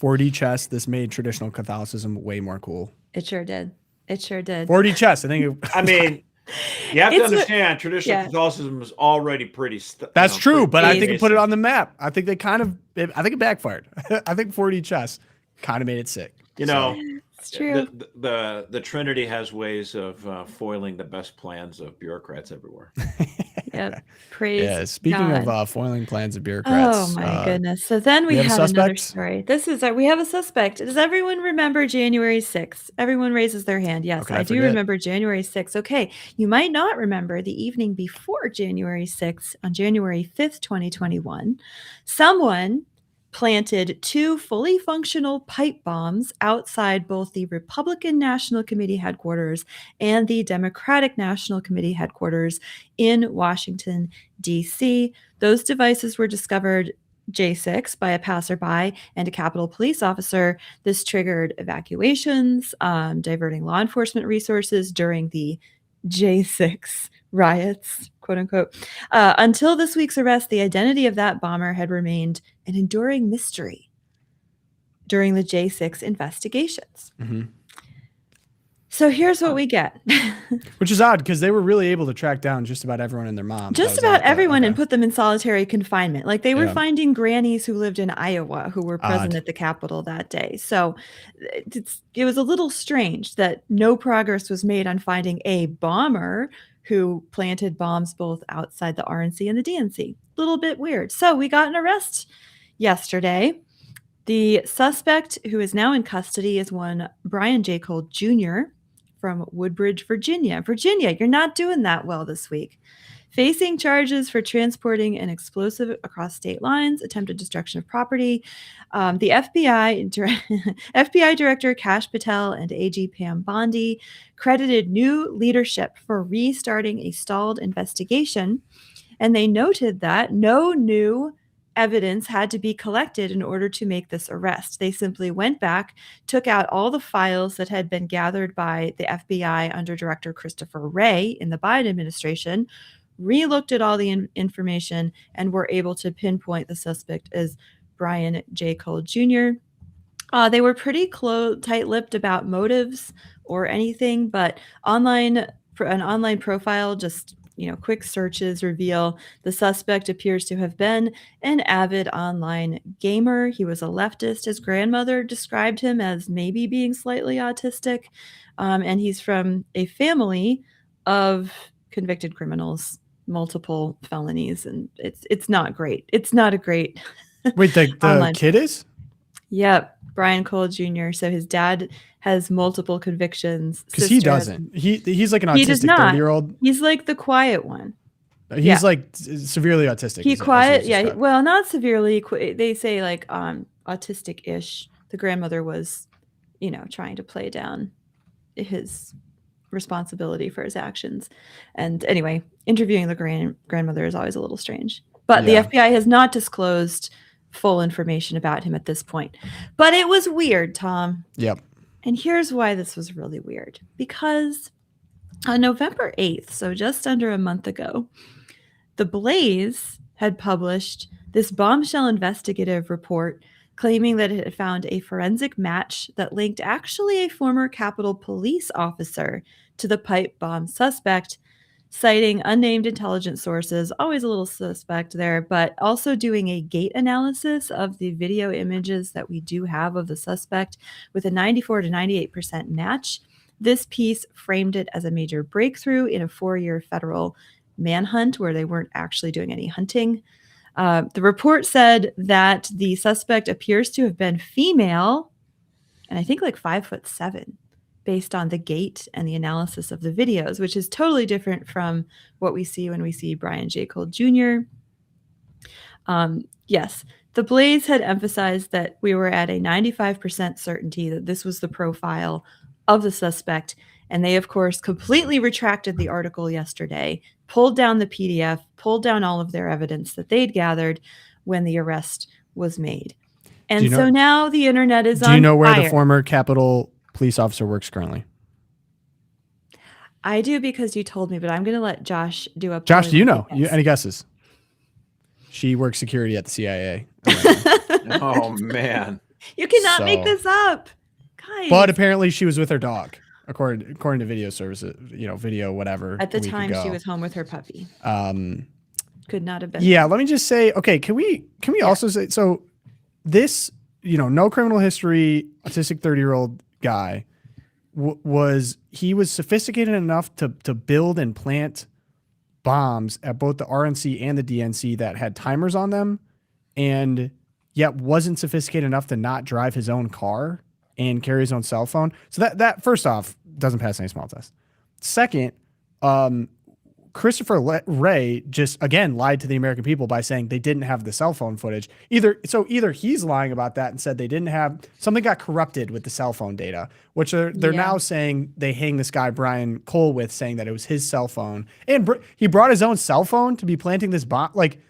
[SPEAKER 1] 4D chess, this made traditional Catholicism way more cool.
[SPEAKER 2] It sure did.
[SPEAKER 1] 4D chess, I think.
[SPEAKER 3] I mean, you have to understand, traditional Catholicism was already pretty.
[SPEAKER 1] That's true, but I think it put it on the map. I think I think it backfired. I think 4D chess kind of made it sick.
[SPEAKER 2] It's true.
[SPEAKER 3] The Trinity has ways of foiling the best plans of bureaucrats everywhere.
[SPEAKER 2] Yep. Praise
[SPEAKER 1] speaking
[SPEAKER 2] God.
[SPEAKER 1] Of foiling plans of bureaucrats.
[SPEAKER 2] Oh my goodness. So then we have another story. We have a suspect. Does everyone remember January 6th? Everyone raises their hand. Yes, okay, I do remember January 6th. Okay. You might not remember the evening before January 6th, on January 5th, 2021, someone planted 2 fully functional pipe bombs outside both the Republican National Committee headquarters and the Democratic National Committee headquarters in Washington, D.C. Those devices were discovered J6 by a passerby and a Capitol police officer. This triggered evacuations, diverting law enforcement resources during the J6 riots, quote unquote. Until this week's arrest, the identity of that bomber had remained an enduring mystery during the J6 investigations. Mm-hmm. So here's what we get.
[SPEAKER 1] Which is odd because they were really able to track down just about everyone and their mom.
[SPEAKER 2] Just about everyone and put them in solitary confinement. Like they were finding grannies who lived in Iowa who were present at the Capitol that day. So it was a little strange that no progress was made on finding a bomber who planted bombs both outside the RNC and the DNC. A little bit weird. So we got an arrest yesterday. The suspect, who is now in custody, is one Brian J. Cole Jr. from Woodbridge, Virginia. Virginia, you're not doing that well this week. facing charges for transporting an explosive across state lines, attempted destruction of property. The FBI Director Kash Patel and AG Pam Bondi credited new leadership for restarting a stalled investigation, and they noted that no new evidence had to be collected in order to make this arrest. They simply went back, took out all the files that had been gathered by the FBI under Director Christopher Wray in the Biden administration, re-looked at all the information, and were able to pinpoint the suspect as Brian J. Cole Jr. They were pretty tight-lipped about motives or anything, but an online profile just quick searches reveal the suspect appears to have been an avid online gamer. He was a leftist. His grandmother described him as maybe being slightly autistic. And he's from a family of convicted criminals, multiple felonies. And it's not great. It's not a great.
[SPEAKER 1] Wait, the kid is?
[SPEAKER 2] Yep. Brian Cole Jr. So his dad has multiple convictions.
[SPEAKER 1] Because he doesn't. He's like an autistic 30-year-old.
[SPEAKER 2] He's like the quiet one.
[SPEAKER 1] He's like severely autistic.
[SPEAKER 2] He quiet. Yeah. Well, not severely. They say like autistic-ish. The grandmother was, trying to play down his responsibility for his actions. And anyway, interviewing the grandmother is always a little strange. But the FBI has not disclosed full information about him at this point. But it was weird, Tom.
[SPEAKER 1] Yep.
[SPEAKER 2] And here's why this was really weird. Because on November 8th, so just under a month ago, The Blaze had published this bombshell investigative report claiming that it had found a forensic match that linked actually a former Capitol Police officer to the pipe bomb suspect, citing unnamed intelligence sources, always a little suspect there, but also doing a gate analysis of the video images that we do have of the suspect with a 94 to 98% match. This piece framed it as a major breakthrough in a 4-year federal manhunt where they weren't actually doing any hunting. The report said that the suspect appears to have been female, and I think like 5'7", based on the gait and the analysis of the videos, which is totally different from what we see when we see Brian J. Cole Jr. Yes, The Blaze had emphasized that we were at a 95% certainty that this was the profile of the suspect. And they, of course, completely retracted the article yesterday, pulled down the PDF, pulled down all of their evidence that they'd gathered when the arrest was made. And so now the internet is on fire.
[SPEAKER 1] Do you know where the former Capitol police officer works currently?
[SPEAKER 2] I do, because you told me, but I'm going to let Josh do a.
[SPEAKER 1] Josh, do you know? Any guesses? She works security at the CIA.
[SPEAKER 3] Oh, man.
[SPEAKER 2] You cannot make this up. Guys.
[SPEAKER 1] But apparently she was with her dog, according to video services, video, whatever.
[SPEAKER 2] At the time she was home with her puppy. Could not have been.
[SPEAKER 1] Yeah, let me just say, okay, can we also say, so this, no criminal history, autistic 30-year-old guy was sophisticated enough to build and plant bombs at both the RNC and the DNC that had timers on them, and yet wasn't sophisticated enough to not drive his own car and carry his own cell phone. So that first off doesn't pass any small test. Second, Christopher Wray just again lied to the American people by saying they didn't have the cell phone footage. Either he's lying about that and said they didn't have, something got corrupted with the cell phone data, which they're now saying they hang this guy Brian Cole with, saying that it was his cell phone, and he brought his own cell phone to be planting this bomb. Like,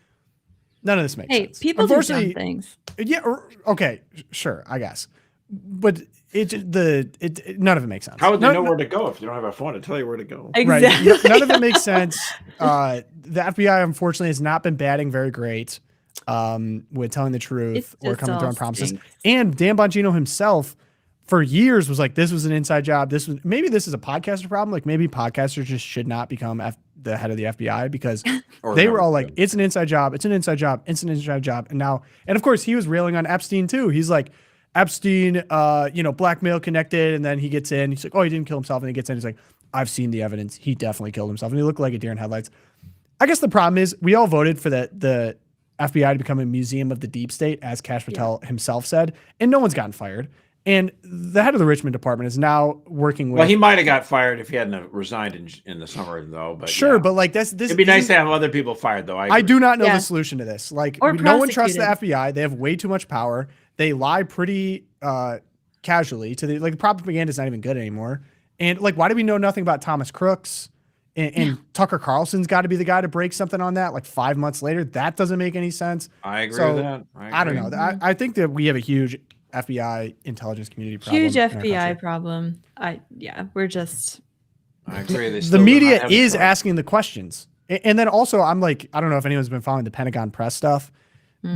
[SPEAKER 1] none of this makes sense.
[SPEAKER 2] Hey, people do dumb things.
[SPEAKER 1] Yeah. Okay. Sure. I guess. But none of it makes sense.
[SPEAKER 3] How would they know where to go if you don't have a phone to tell you where to go?
[SPEAKER 2] Exactly.
[SPEAKER 1] Right. None of it makes sense. The FBI, unfortunately, has not been batting very great with telling the truth or coming through on promises. And Dan Bongino himself, for years, was like, this was an inside job. Maybe this is a podcaster problem. Like, maybe podcasters just should not become the head of the FBI, because they were all like, it's an inside job. It's an inside job. It's an inside job. And of course, he was railing on Epstein too. He's like, Epstein, blackmail connected, and then he gets in. He's like, oh, he didn't kill himself. And he gets in. He's like, I've seen the evidence. He definitely killed himself. And he looked like a deer in headlights. I guess the problem is we all voted for the FBI to become a museum of the deep state, as Kash Patel himself said, and no one's gotten fired. And the head of the Richmond department is now working with.
[SPEAKER 3] Well, he might have got fired if he hadn't resigned in the summer, though. But
[SPEAKER 1] sure, but like this.
[SPEAKER 3] It'd be nice to have other people fired, though.
[SPEAKER 1] I do not know the solution to this. Like,
[SPEAKER 2] or
[SPEAKER 1] no one trusts the FBI. They have way too much power. They lie pretty casually to the propaganda is not even good anymore. And like, why do we know nothing about Thomas Crooks? And Tucker Carlson's got to be the guy to break something on that. Like 5 months later, that doesn't make any sense.
[SPEAKER 3] I agree with that.
[SPEAKER 1] I don't know. I think that we have a huge FBI intelligence community problem.
[SPEAKER 2] Huge FBI problem. We're just.
[SPEAKER 3] I agree.
[SPEAKER 1] The media is asking the questions. And then also, I'm like, I don't know if anyone's been following the Pentagon press stuff.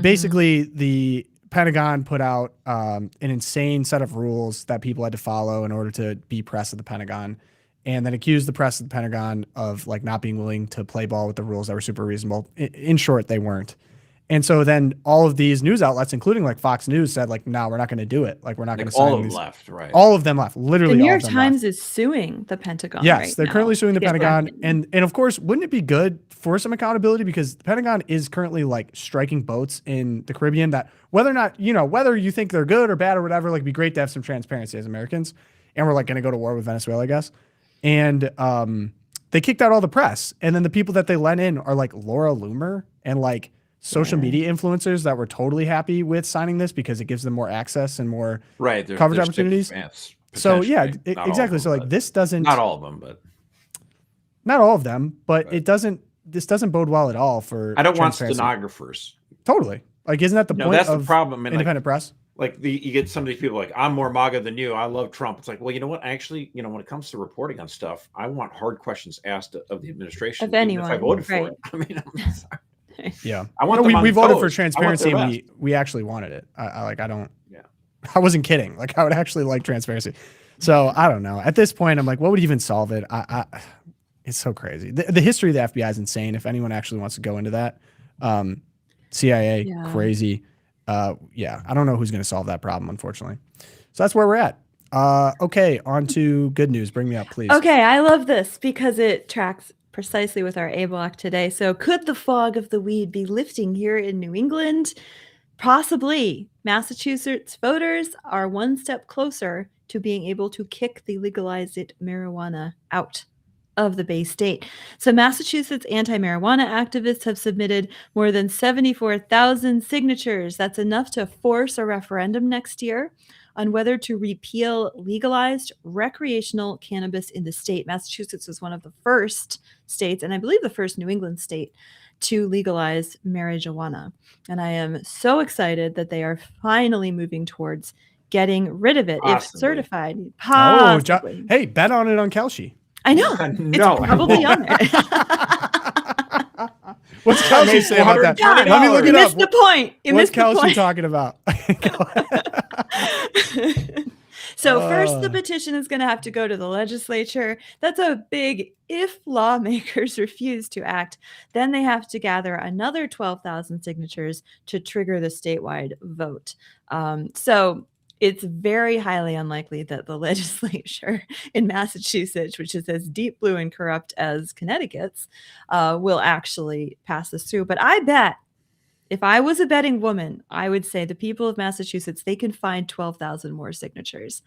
[SPEAKER 1] Basically, the Pentagon put out an insane set of rules that people had to follow in order to be press at the Pentagon, and then accused the press at the Pentagon of like not being willing to play ball with the rules that were super reasonable. In short, they weren't. And so then all of these news outlets, including like Fox News, said like, no, we're not going to do it. Like, we're not going to sign
[SPEAKER 3] all of
[SPEAKER 1] these.
[SPEAKER 3] them left, right?
[SPEAKER 1] All of them left. Literally,
[SPEAKER 2] the New
[SPEAKER 1] all
[SPEAKER 2] York
[SPEAKER 1] of them
[SPEAKER 2] Times
[SPEAKER 1] left.
[SPEAKER 2] is suing the Pentagon.
[SPEAKER 1] Yes,
[SPEAKER 2] right
[SPEAKER 1] they're
[SPEAKER 2] now
[SPEAKER 1] currently suing the
[SPEAKER 2] to get
[SPEAKER 1] Pentagon,
[SPEAKER 2] weapons.
[SPEAKER 1] and of course, wouldn't it be good for some accountability, because the Pentagon is currently like striking boats in the Caribbean that whether or not whether you think they're good or bad or whatever, like, it'd be great to have some transparency as Americans, and we're like going to go to war with Venezuela, I guess, and they kicked out all the press, and then the people that they let in are like Laura Loomer and like social media influencers that were totally happy with signing this because it gives them more access and more coverage opportunities. So yeah, exactly. So like this doesn't,
[SPEAKER 3] not all of them, but
[SPEAKER 1] not all of them, but it doesn't. This doesn't bode well at all for.
[SPEAKER 3] I don't want stenographers.
[SPEAKER 1] Totally. Like, isn't that the point
[SPEAKER 3] that's
[SPEAKER 1] of
[SPEAKER 3] the problem?
[SPEAKER 1] independent press?
[SPEAKER 3] Like you get some of these people like, I'm more MAGA than you. I love Trump. It's like, well, you know what? Actually, when it comes to reporting on stuff, I want hard questions asked of the administration.
[SPEAKER 2] Of anyone,
[SPEAKER 3] if I voted
[SPEAKER 2] right.
[SPEAKER 3] for it. I mean, I'm sorry.
[SPEAKER 1] Yeah,
[SPEAKER 3] I want.
[SPEAKER 1] we voted for
[SPEAKER 3] toes.
[SPEAKER 1] transparency, and we actually wanted it. I don't. Yeah, I wasn't kidding. Like, I would actually like transparency. So I don't know. At this point, I'm like, what would even solve it? It's so crazy. The history of the FBI is insane. If anyone actually wants to go into that, CIA crazy. I don't know who's going to solve that problem, unfortunately. So that's where we're at. Okay, on to good news. Bring me up, please.
[SPEAKER 2] Okay, I love this because it tracks precisely with our A block today. So could the fog of the weed be lifting here in New England? Possibly. Massachusetts voters are one step closer to being able to kick the legalized marijuana out of the Bay State. So Massachusetts anti-marijuana activists have submitted more than 74,000 signatures. That's enough to force a referendum next year on whether to repeal legalized recreational cannabis in the state. Massachusetts was one of the first states, and I believe the first New England state, to legalize marijuana. And I am so excited that they are finally moving towards getting rid of it if certified. Possibly.
[SPEAKER 1] Hey, bet on it on Kalshi.
[SPEAKER 2] I know.
[SPEAKER 3] No,
[SPEAKER 2] it's probably on there.
[SPEAKER 1] What's Kalshi say about that?
[SPEAKER 2] God,
[SPEAKER 1] Let me look it
[SPEAKER 2] you
[SPEAKER 1] up.
[SPEAKER 2] missed the point.
[SPEAKER 1] What's Kalshi talking about?
[SPEAKER 2] So first, the petition is going to have to go to the legislature. That's a big if lawmakers refuse to act. Then they have to gather another 12,000 signatures to trigger the statewide vote. So it's very highly unlikely that the legislature in Massachusetts, which is as deep blue and corrupt as Connecticut's, will actually pass this through. But I bet if I was a betting woman, I would say the people of Massachusetts, they can find 12,000 more signatures.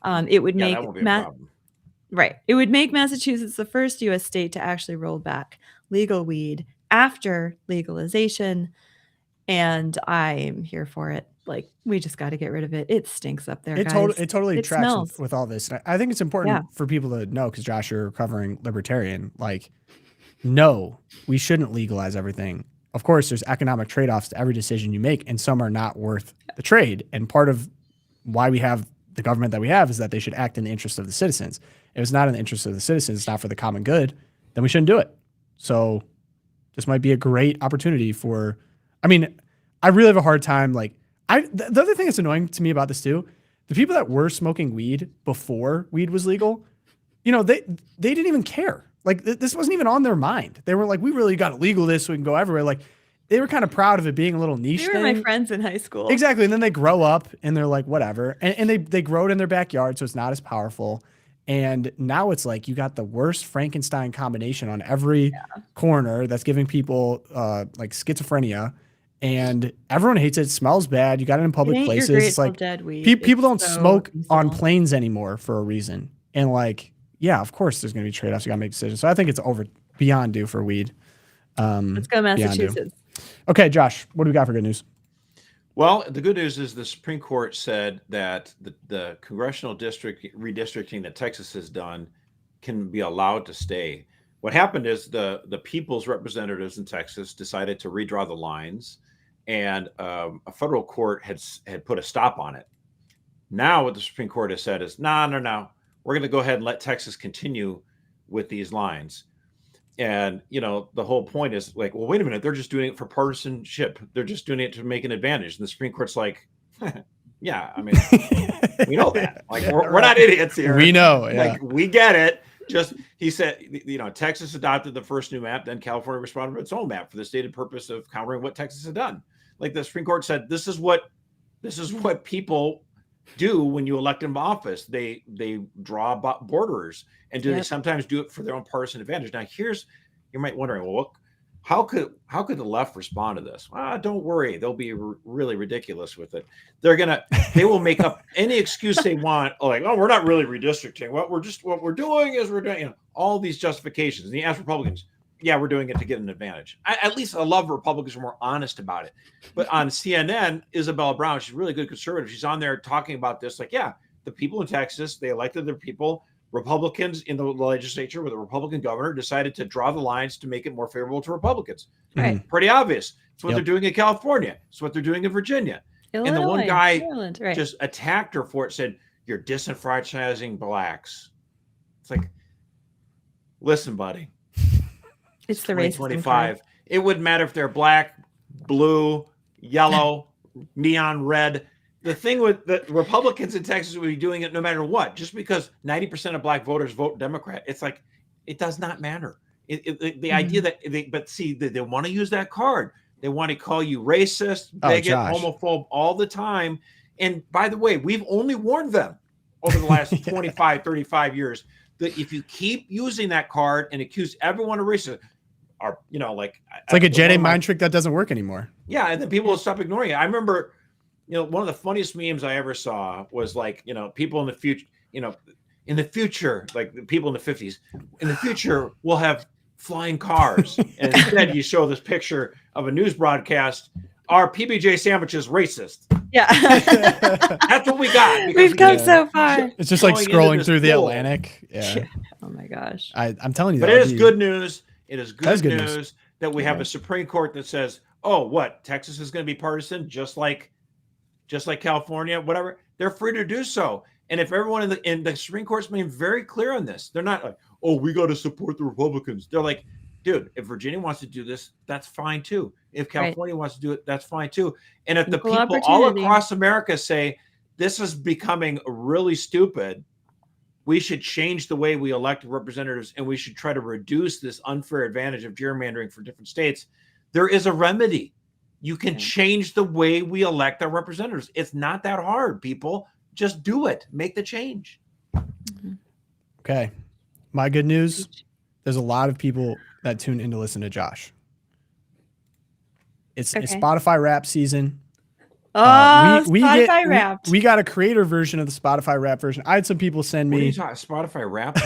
[SPEAKER 2] It would make it would make Massachusetts the first U.S. state to actually roll back legal weed after legalization. And I'm here for it. Like, we just got to get rid of it. It stinks up there, guys.
[SPEAKER 1] It totally tracks with all this. And I think it's important for people to know, because Josh, you're a recovering libertarian. Like, no, we shouldn't legalize everything. Of course, there's economic trade-offs to every decision you make, and some are not worth the trade. And part of why we have the government that we have is that they should act in the interest of the citizens. If it's not in the interest of the citizens, it's not for the common good, then we shouldn't do it. So this might be a great opportunity for, I mean, I really have a hard time. Like, the other thing that's annoying to me about this too, the people that were smoking weed before weed was legal, they didn't even care. Like, this wasn't even on their mind. They were like, we really got to legal this so we can go everywhere. Like, they were kind of proud of it being a little niche
[SPEAKER 2] They were my friends in high school.
[SPEAKER 1] Exactly. And then they grow up and they're like, whatever. And they grow it in their backyard, so it's not as powerful. And now it's like you got the worst Frankenstein combination on every corner that's giving people like schizophrenia. and everyone hates it. It smells bad. You got it in public places. It's like
[SPEAKER 2] dead weed.
[SPEAKER 1] people don't
[SPEAKER 2] so
[SPEAKER 1] smoke on
[SPEAKER 2] insulting.
[SPEAKER 1] planes anymore for a reason. And like, yeah, of course there's going to be trade-offs. You got to make decisions. So I think it's beyond due for weed.
[SPEAKER 2] Let's go Massachusetts.
[SPEAKER 1] Okay, Josh, what do we got for good news?
[SPEAKER 3] Well, the good news is the Supreme Court said that the congressional district redistricting that Texas has done can be allowed to stay. What happened is the people's representatives in Texas decided to redraw the lines, and a federal court had put a stop on it. Now what the Supreme Court has said is, no, we're going to go ahead and let Texas continue with these lines. And, the whole point is like, well, wait a minute, they're just doing it for partisanship. They're just doing it to make an advantage. And the Supreme Court's like, yeah, I mean, we know that. Like, we're not idiots here.
[SPEAKER 1] We know. Yeah.
[SPEAKER 3] Like, we get it. Just, he said, Texas adopted the first new map, then California responded with its own map for the stated purpose of countering what Texas had done. Like the Supreme Court said, this is what people do when you elect them to office. They draw borders, and they sometimes do it for their own partisan advantage. Now, you might wondering, well, how could the left respond to this? Don't worry, they'll be really ridiculous with it. They will make up any excuse they want, like, oh, we're not really redistricting. What we're doing is we're doing all these justifications. And you ask Republicans, yeah, we're doing it to get an advantage. At least I love Republicans who are more honest about it. But on CNN, Isabella Brown, she's a really good conservative. She's on there talking about this. Like, yeah, the people in Texas, they elected their people. Republicans in the legislature with a Republican governor decided to draw the lines to make it more favorable to Republicans.
[SPEAKER 2] Right.
[SPEAKER 3] Pretty obvious. It's what they're doing in California. It's what they're doing in Virginia.
[SPEAKER 2] Illinois,
[SPEAKER 3] and the one guy
[SPEAKER 2] Maryland, right.
[SPEAKER 3] just attacked her for it, said, you're disenfranchising blacks. It's like, listen, buddy.
[SPEAKER 2] It's the race.
[SPEAKER 3] 2025. It wouldn't matter if they're black, blue, yellow, neon red. The thing with the Republicans in Texas would be doing it no matter what. Just because 90% of black voters vote Democrat, it's like, it does not matter. The idea that they want to use that card. They want to call you racist, bigot, homophobe all the time. And by the way, we've only warned them over the last 25, 35 years that if you keep using that card and accuse everyone of racism,
[SPEAKER 1] it's like a Jedi mind trick that doesn't work anymore.
[SPEAKER 3] Yeah, and then people will stop ignoring it. I remember, one of the funniest memes I ever saw was like, people in the future, like the people in the 50s, in the future, we'll have flying cars. And instead you show this picture of a news broadcast. Are PBJ sandwiches racist?
[SPEAKER 2] Yeah.
[SPEAKER 3] That's what we got.
[SPEAKER 2] We've come so far.
[SPEAKER 1] It's just like scrolling through the Atlantic. Yeah.
[SPEAKER 2] Oh my gosh.
[SPEAKER 1] I'm telling you.
[SPEAKER 3] But it is good news. It is good
[SPEAKER 1] news
[SPEAKER 3] news that we have a Supreme Court that says, oh, what? Texas is going to be partisan, just like California, whatever. They're free to do so. And if everyone in the Supreme Court's been very clear on this, they're not like, oh, we got to support the Republicans. They're like, dude, if Virginia wants to do this, that's fine too. If California wants to do it, that's fine too. And if the people all across America say this is becoming really stupid, we should change the way we elect representatives, and we should try to reduce this unfair advantage of gerrymandering for different states. There is a remedy. You can change the way we elect our representatives. It's not that hard, people. Just do it. Make the change.
[SPEAKER 1] Okay. My good news, there's a lot of people that tune in to listen to Josh. It's Spotify rap season.
[SPEAKER 2] Spotify rap.
[SPEAKER 1] We got a creator version of the Spotify rap version. I had some people send me.
[SPEAKER 3] What are you talking? Spotify rap?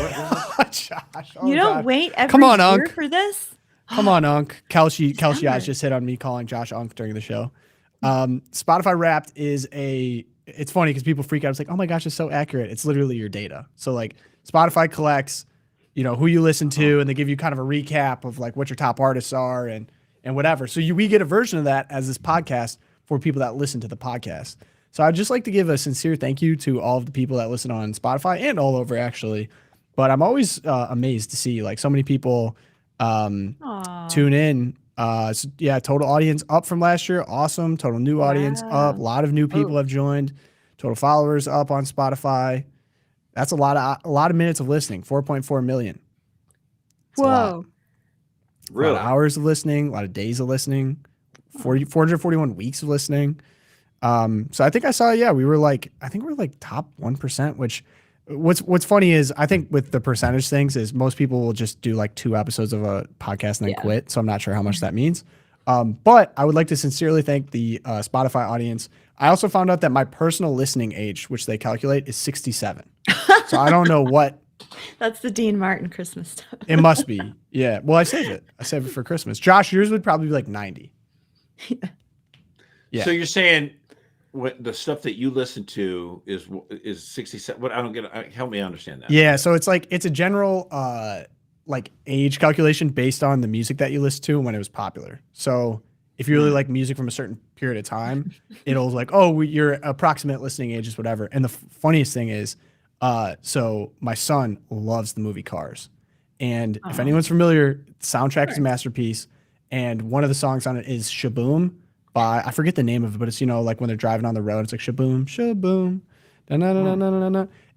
[SPEAKER 3] What
[SPEAKER 1] Josh,
[SPEAKER 2] you don't wait every year for this?
[SPEAKER 1] Come on, Unc. Kalshi eyes just hit on me calling Josh Unc during the show. Spotify Wrapped is it's funny because people freak out. It's like, oh my gosh, it's so accurate. It's literally your data. So like Spotify collects, who you listen to, and they give you kind of a recap of like what your top artists are and whatever. So we get a version of that as this podcast for people that listen to the podcast. So I'd just like to give a sincere thank you to all of the people that listen on Spotify and all over actually. But I'm always amazed to see like so many people tune in. Total audience up from last year. Awesome. Total new audience up. A lot of new people have joined. Total followers up on Spotify. That's a lot of minutes of listening. 4.4 million.
[SPEAKER 2] Whoa.
[SPEAKER 1] Really? A lot of hours of listening, a lot of days of listening, 441 weeks of listening. So I think I saw, we were like top 1%, which what's funny is I think with the percentage things is most people will just do like 2 episodes of a podcast and then quit. So I'm not sure how much that means. But I would like to sincerely thank the Spotify audience. I also found out that my personal listening age, which they calculate, is 67. So I don't know what.
[SPEAKER 2] That's the Dean Martin Christmas stuff.
[SPEAKER 1] It must be. Yeah. Well, I save it. I save it for Christmas. Josh, yours would probably be like 90. Yeah.
[SPEAKER 3] So you're saying what the stuff that you listen to is 67? What I don't get. Help me understand that.
[SPEAKER 1] Yeah. So it's like it's a general like age calculation based on the music that you listen to when it was popular. So if you really like music from a certain period of time, it'll like, oh, your approximate listening age is whatever. And the funniest thing is, so my son loves the movie Cars. And if anyone's familiar, the soundtrack is a masterpiece. And one of the songs on it is Shaboom by, I forget the name of it, but it's, you know, like when they're driving on the road, it's like Shaboom, Shaboom.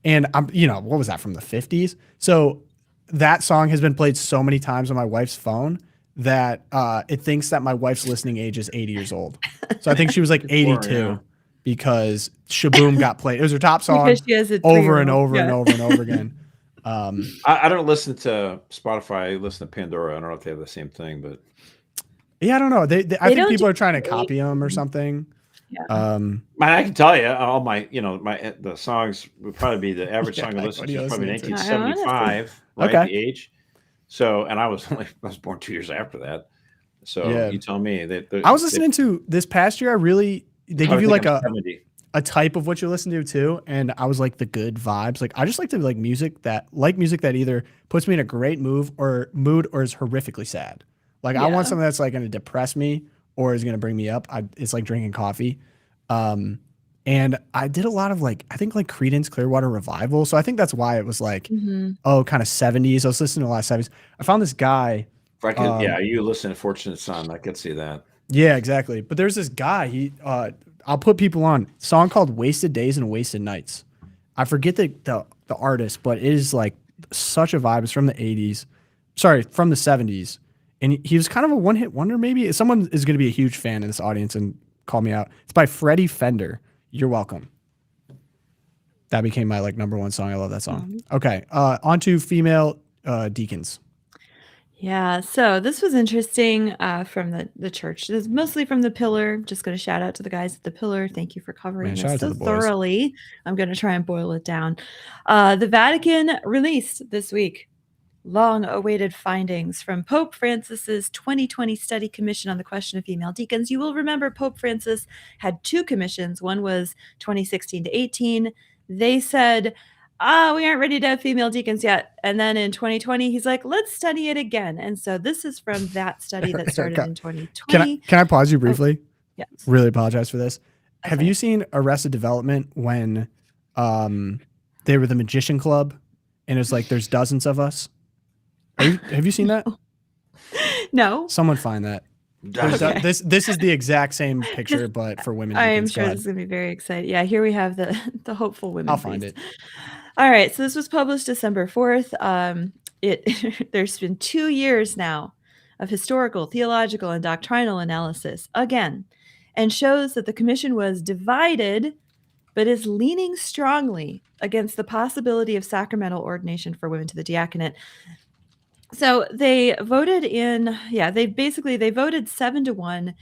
[SPEAKER 1] And I'm, you know, what was that, from the 50s? So that song has been played so many times on my wife's phone that it thinks that my wife's listening age is 80 years old. So I think she was like 82 because Shaboom got played. It was her top song over and over and over and over again.
[SPEAKER 3] I don't listen to Spotify. I listen to Pandora. I don't know if they have the same thing, but
[SPEAKER 1] yeah, I don't know. I think people are trying to copy them or something.
[SPEAKER 2] Yeah.
[SPEAKER 3] I can tell you all my, you know, the songs would probably be the average song I listen to is probably 1975, right?
[SPEAKER 1] Okay.
[SPEAKER 3] The age. So, and I was born 2 years after that. So you tell me that
[SPEAKER 1] I was listening to this past year. They give you like a type of what you listen to too. And I was like the good vibes. Like I just like to like music that either puts me in a great mood or is horrifically sad. Like I want something that's like going to depress me or is going to bring me up. It's like drinking coffee. And I did a lot of like, I think like Creedence Clearwater Revival. So I think that's why it was like, kind of 70s. I was listening to a lot of 70s. I found this guy.
[SPEAKER 3] You listen to Fortunate Son. I could see that.
[SPEAKER 1] Yeah, exactly. But there's this guy, I'll put people on a song called Wasted Days and Wasted Nights. I forget the artist, but it is like such a vibe. It's from the 80s. Sorry, from the 70s. And he was kind of a one-hit wonder, maybe. Someone is going to be a huge fan in this audience and call me out. It's by Freddie Fender. You're welcome. That became my like number one song. I love that song. Okay, on to female deacons.
[SPEAKER 2] Yeah, so this was interesting from the church. This is mostly from the Pillar. Just going to shout out to the guys at the Pillar. Thank you for covering this so thoroughly. I'm going to try and boil it down. The Vatican released this week long-awaited findings from Pope Francis's 2020 study commission on the question of female deacons. You will remember Pope Francis had two commissions. One was 2016 to 18. They said, we aren't ready to have female deacons yet. And then in 2020, he's like, let's study it again. And so this is from that study that started in 2020.
[SPEAKER 1] Can I pause you briefly?
[SPEAKER 2] Yes.
[SPEAKER 1] Really apologize for this. Okay. Have you seen Arrested Development when they were the Magician Club and it's like there's dozens of us? Have you seen that?
[SPEAKER 2] No.
[SPEAKER 1] Someone find that. Okay. This is the exact same picture, but for women.
[SPEAKER 2] I am sure this is going to be very exciting. Yeah, here we have the hopeful women.
[SPEAKER 1] I'll find it.
[SPEAKER 2] All right, so this was published December 4th. There's been 2 years now of historical, theological, and doctrinal analysis again, and shows that the commission was divided, but is leaning strongly against the possibility of sacramental ordination for women to the diaconate. So they voted they voted 7-1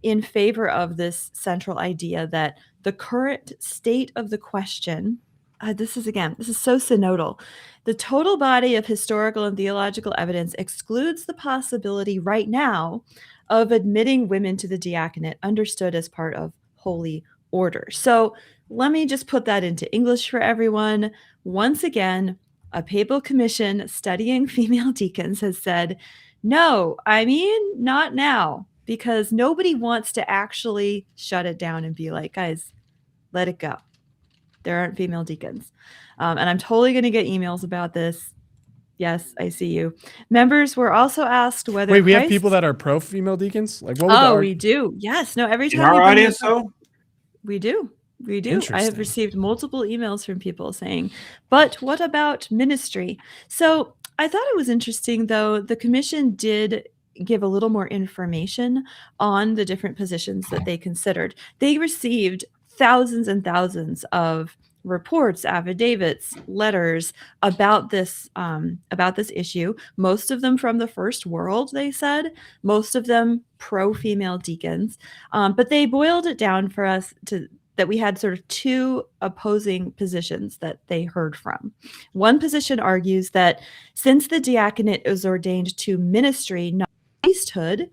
[SPEAKER 2] in favor of this central idea that the current state of the question, this is so synodal. The total body of historical and theological evidence excludes the possibility right now of admitting women to the diaconate, understood as part of holy order. So let me just put that into English for everyone. Once again, a papal commission studying female deacons has said, no, not now, because nobody wants to actually shut it down and be like, guys, let it go. There aren't female deacons. And I'm totally going to get emails about this. Yes, I see you. Members were also asked whether
[SPEAKER 1] we have people that are pro-female deacons? Like, what would
[SPEAKER 2] we do. Yes. No, every time
[SPEAKER 3] in our audience, though?
[SPEAKER 2] We do. We do. I have received multiple emails from people saying, but what about ministry? So I thought it was interesting, though, the commission did give a little more information on the different positions that they considered. They received thousands and thousands of reports, affidavits, letters about this issue. Most of them from the first world, they said. Most of them pro-female deacons, but they boiled it down for us to that we had sort of two opposing positions that they heard from. One position argues that since the diaconate is ordained to ministry, not priesthood,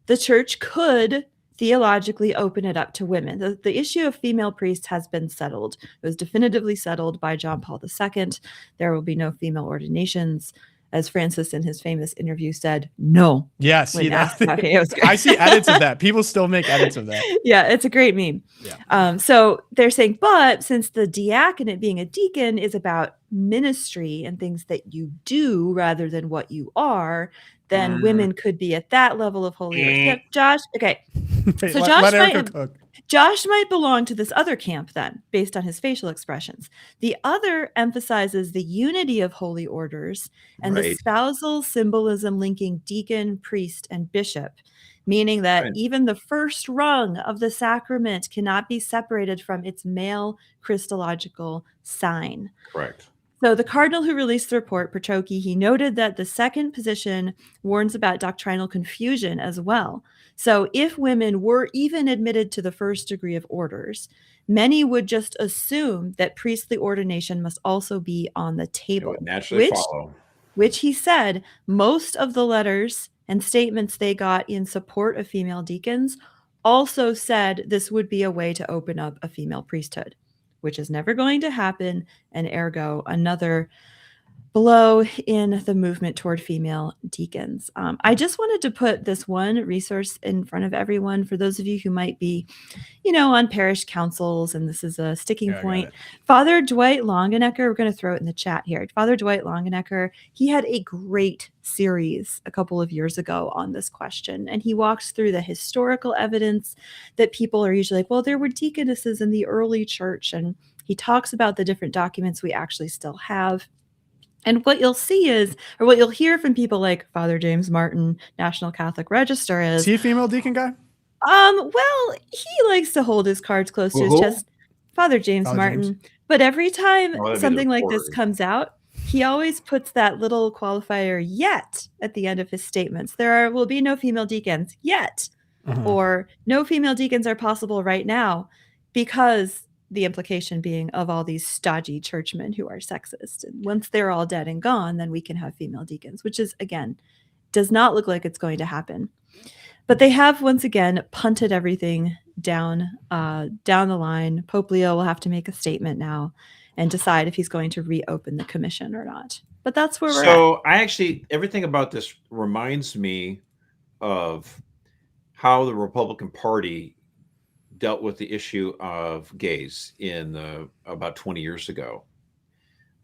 [SPEAKER 2] the church could theologically open it up to women. The issue of female priests has been settled. It was definitively settled by John Paul II. There will be no female ordinations. As Francis in his famous interview said, no.
[SPEAKER 1] Yeah, see that? I see edits of that. People still make edits of that.
[SPEAKER 2] Yeah, it's a great meme.
[SPEAKER 1] Yeah.
[SPEAKER 2] So they're saying, but since the diaconate, being a deacon, is about ministry and things that you do rather than what you are, then women could be at that level of holiness. Yeah, Josh. Okay.
[SPEAKER 1] Wait,
[SPEAKER 2] so Josh might belong to this other camp then, based on his facial expressions. The other emphasizes the unity of holy orders and the spousal symbolism linking deacon, priest, and bishop, meaning that even the first rung of the sacrament cannot be separated from its male Christological sign.
[SPEAKER 3] Correct.
[SPEAKER 2] So the cardinal who released the report, Petrocchi, he noted that the second position warns about doctrinal confusion as well. So if women were even admitted to the first degree of orders, many would just assume that priestly ordination must also be on the table.
[SPEAKER 3] It would naturally follow.
[SPEAKER 2] Which he said most of the letters and statements they got in support of female deacons also said this would be a way to open up a female priesthood, which is never going to happen, and ergo another blow in the movement toward female deacons. I just wanted to put this one resource in front of everyone for those of you who might be, on parish councils, and this is a sticking point. Father Dwight Longenecker, we're going to throw it in the chat here. Father Dwight Longenecker, he had a great series a couple of years ago on this question, and he walks through the historical evidence that people are usually like, well, there were deaconesses in the early church, and he talks about the different documents we actually still have. And what you'll see is, or what you'll hear from people like Father James Martin, National Catholic Register is
[SPEAKER 1] he a female deacon guy?
[SPEAKER 2] Well, he likes to hold his cards close to his chest. Father James Martin. But every time something like this comes out, he always puts that little qualifier "yet" at the end of his statements. There will be no female deacons yet, or no female deacons are possible right now, because the implication being of all these stodgy churchmen who are sexist. And once they're all dead and gone, then we can have female deacons, which is, again, does not look like it's going to happen. But they have, once again, punted everything down the line. Pope Leo will have to make a statement now and decide if he's going to reopen the commission or not. But that's where we're at.
[SPEAKER 3] So everything about this reminds me of how the Republican Party dealt with the issue of gays in about 20 years ago.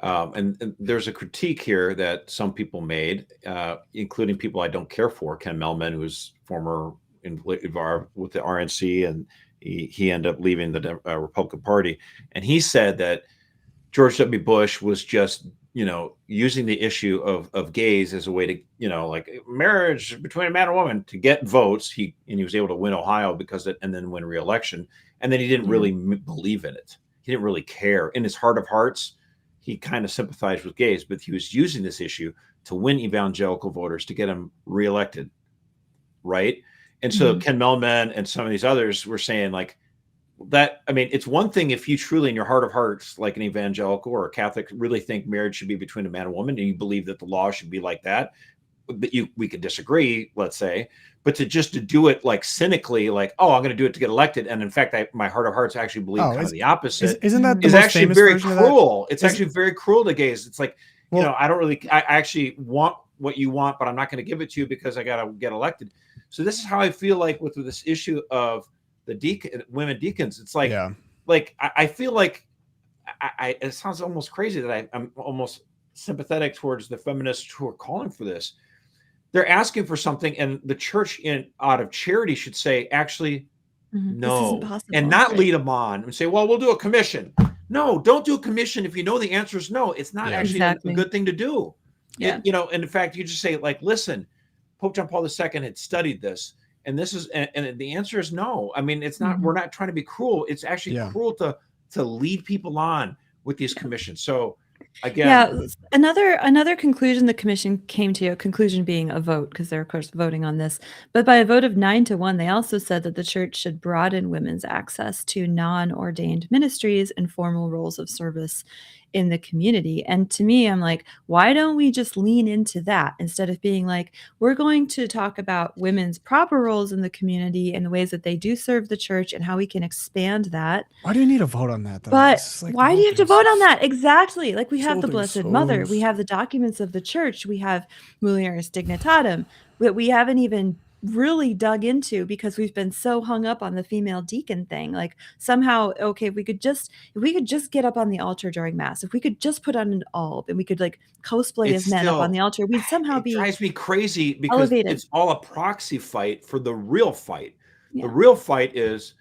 [SPEAKER 3] And there's a critique here that some people made, including people I don't care for. Ken Mehlman, who's former with the RNC, and he ended up leaving the Republican Party. And he said that George W. Bush was just, using the issue of gays as a way to, like marriage between a man and a woman to get votes. He was able to win Ohio because of it, and then win re-election. And then he didn't really believe in it. He didn't really care. In his heart of hearts, he kind of sympathized with gays, but he was using this issue to win evangelical voters to get him reelected. Right. And so Ken Mehlman and some of these others were saying like, that, I mean, it's one thing if you truly in your heart of hearts, like an evangelical or a Catholic, really think marriage should be between a man and woman, and you believe that the law should be like that, but we could disagree, let's say, but to do it like cynically, like, oh, I'm going to do it to get elected. And in fact, my heart of hearts actually believe kind of the opposite.
[SPEAKER 1] Isn't that the
[SPEAKER 3] is
[SPEAKER 1] most
[SPEAKER 3] actually
[SPEAKER 1] famous
[SPEAKER 3] very
[SPEAKER 1] version
[SPEAKER 3] cruel.
[SPEAKER 1] of that?
[SPEAKER 3] It's actually very cruel to gays. It's like, I actually want what you want, but I'm not going to give it to you because I got to get elected. So this is how I feel like with this issue of the women deacons. It's like, I feel like it sounds almost crazy that I'm almost sympathetic towards the feminists who are calling for this. They're asking for something, and the church, out of charity, should say, actually, no, and not lead them on and say, well, we'll do a commission. No, don't do a commission if you know the answer is no. It's not actually a good thing to do.
[SPEAKER 2] Yeah.
[SPEAKER 3] And in fact, you just say, like, listen, Pope John Paul II had studied this. And this is, and the answer is no. I mean, it's not, we're not trying to be cruel. It's actually cruel to lead people on with these commissions. So again,
[SPEAKER 2] another conclusion the commission came to, a conclusion being a vote, because they're of course voting on this, but by a vote of 9-1, they also said that the church should broaden women's access to non-ordained ministries and formal roles of service in the community. And to me, I'm like, why don't we just lean into that instead of being like, we're going to talk about women's proper roles in the community and the ways that they do serve the church and how we can expand that.
[SPEAKER 1] Why do you need a vote on that, though?
[SPEAKER 2] But why do you have to vote on that? Exactly. Like, we have the Blessed Mother, we have the documents of the church, we have Mulieris Dignitatem, that we haven't even really dug into because we've been so hung up on the female deacon thing. Like, somehow, okay, if we could just get up on the altar during mass, if we could just put on an alb and we could like cosplay as men up on the altar, we'd somehow be.
[SPEAKER 3] It drives me crazy because
[SPEAKER 2] elevated.
[SPEAKER 3] It's all a proxy fight for the real fight.
[SPEAKER 2] Yeah.
[SPEAKER 3] The real fight is,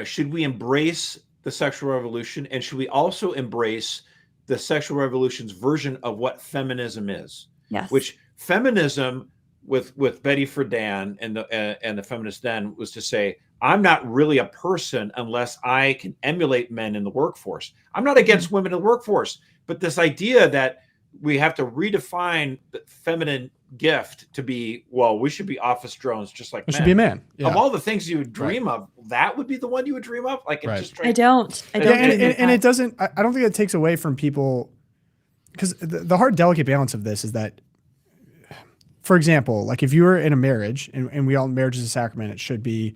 [SPEAKER 3] should we embrace the sexual revolution, and should we also embrace the sexual revolution's version of what feminism is?
[SPEAKER 2] Yes.
[SPEAKER 3] Which feminism with Betty Friedan and the feminists then was to say, I'm not really a person unless I can emulate men in the workforce. I'm not against women in the workforce, but this idea that we have to redefine the feminine gift to be, well, we should be office drones just like men.
[SPEAKER 1] Should be a man. Yeah.
[SPEAKER 3] Of all the things you would dream of, that would be the one you would dream of. Like, it's just
[SPEAKER 2] I don't.
[SPEAKER 1] And it doesn't. I don't think it takes away from people, because the hard, delicate balance of this is that, for example, like if you were in a marriage, and we all, marriage is a sacrament, it should be,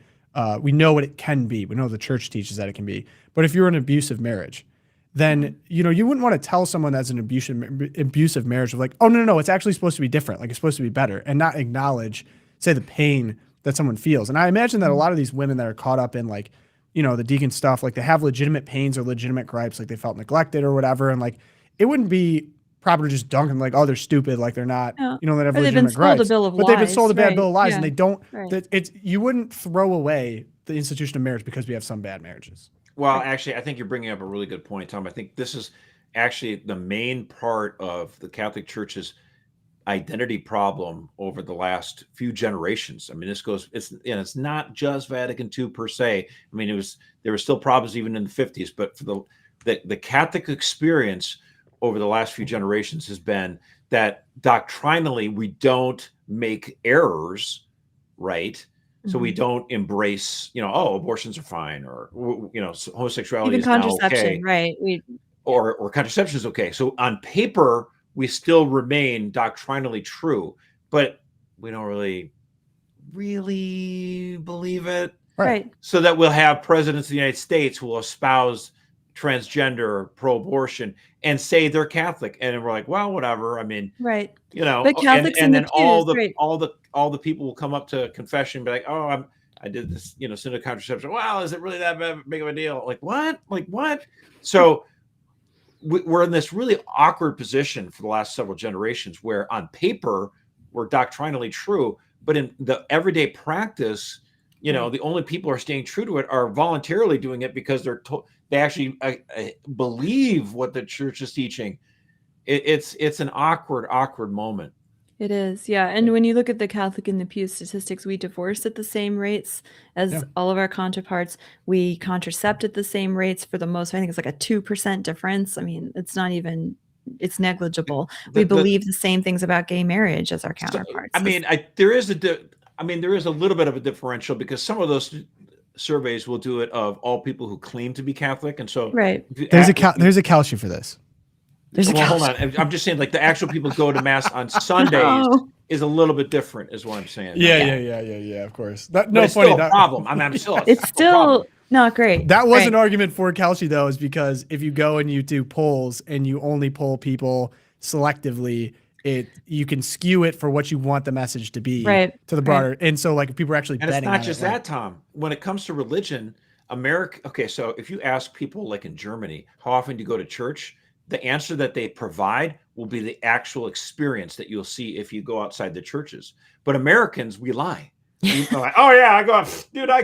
[SPEAKER 1] we know what it can be. We know the church teaches that it can be. But if you're in an abusive marriage, then, you wouldn't want to tell someone that's an abusive marriage of like, oh, no, it's actually supposed to be different. Like, it's supposed to be better, and not acknowledge, say, the pain that someone feels. And I imagine that a lot of these women that are caught up in like, the deacon stuff, like they have legitimate pains or legitimate gripes, like they felt neglected or whatever. And like, it wouldn't be proper to just dunk them like, oh, they're stupid, like they're not, they have legitimate gripes. But they've been sold a bad bill of lies, and they don't. You wouldn't throw away the institution of marriage because we have some bad marriages.
[SPEAKER 3] Well, actually, I think you're bringing up a really good point, Tom. I think this is actually the main part of the Catholic Church's identity problem over the last few generations. I mean, it's not just Vatican II per se. I mean, there were still problems even in the 50s, but for the Catholic experience over the last few generations has been that doctrinally we don't make errors, right? So we don't embrace, abortions are fine, or homosexuality
[SPEAKER 2] even
[SPEAKER 3] is now
[SPEAKER 2] contraception,
[SPEAKER 3] okay,
[SPEAKER 2] right?
[SPEAKER 3] Or contraception is okay. So on paper, we still remain doctrinally true, but we don't really believe it,
[SPEAKER 2] right?
[SPEAKER 3] So that we'll have presidents of the United States who will espouse transgender, pro-abortion, and say they're Catholic, and we're like, well, whatever. I mean,
[SPEAKER 2] right?
[SPEAKER 3] But Catholics and then all the people will come up to confession and be like, oh, I did this, sin of contraception. Wow, is it really that big of a deal? Like what? So we're in this really awkward position for the last several generations, where on paper we're doctrinally true, but in the everyday practice, the only people who are staying true to it are voluntarily doing it because they actually believe what the church is teaching. It's an awkward moment.
[SPEAKER 2] It is, yeah. And when you look at the Catholic in the Pew statistics, we divorce at the same rates as all of our counterparts. We contracept at the same rates for the most. I think it's like a 2% difference. I mean, it's not even. It's negligible. We believe the same things about gay marriage as our counterparts.
[SPEAKER 3] There is a little bit of a differential, because some of those surveys will do it of all people who claim to be Catholic, and so
[SPEAKER 1] there's a Kalshi for this.
[SPEAKER 3] Hold on. I'm just saying, like, the actual people go to mass on Sundays is a little bit different, is what I'm saying.
[SPEAKER 1] Yeah. Of course.
[SPEAKER 3] It's still a problem.
[SPEAKER 2] It's still not great.
[SPEAKER 1] That was an argument for Kalshi, though, is because if you go and you do polls and you only poll people selectively, you can skew it for what you want the message to be to the broader. And so, like, if people are actually betting on it.
[SPEAKER 3] And it's not just that, Tom. When it comes to religion, so if you ask people, like in Germany, how often do you go to church? The answer that they provide will be the actual experience that you'll see if you go outside the churches. But Americans, we lie. We're like, oh yeah, I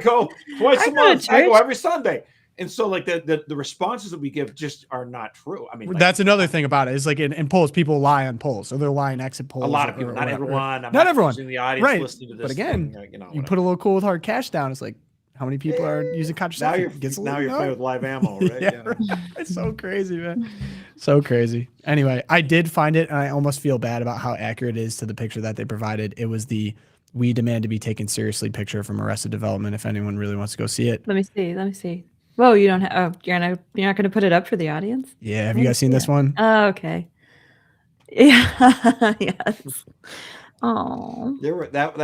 [SPEAKER 3] go twice a month. I go every Sunday. And so, like, the responses that we give just are not true. I mean,
[SPEAKER 1] that's another thing about it. Is like in polls, people lie on polls, so they're lying exit polls.
[SPEAKER 3] A lot of people, not everyone.
[SPEAKER 1] Not everyone.
[SPEAKER 3] The audience
[SPEAKER 1] right.
[SPEAKER 3] listening to this
[SPEAKER 1] but again,
[SPEAKER 3] thing,
[SPEAKER 1] you put a little cool with hard cash down. It's like, how many people are using contraception?
[SPEAKER 3] Now you're playing with live ammo, right?
[SPEAKER 1] Yeah, right. It's so crazy, man. So crazy. Anyway, I did find it, and I almost feel bad about how accurate it is to the picture that they provided. It was the "We demand to be taken seriously" picture from Arrested Development. If anyone really wants to go see it,
[SPEAKER 2] Let me see. Whoa, you don't have. Oh, you're not going to put it up for the audience?
[SPEAKER 1] yeah. Have you guys seen this one?
[SPEAKER 2] Oh, okay. Yeah. Yes. Oh.
[SPEAKER 3] That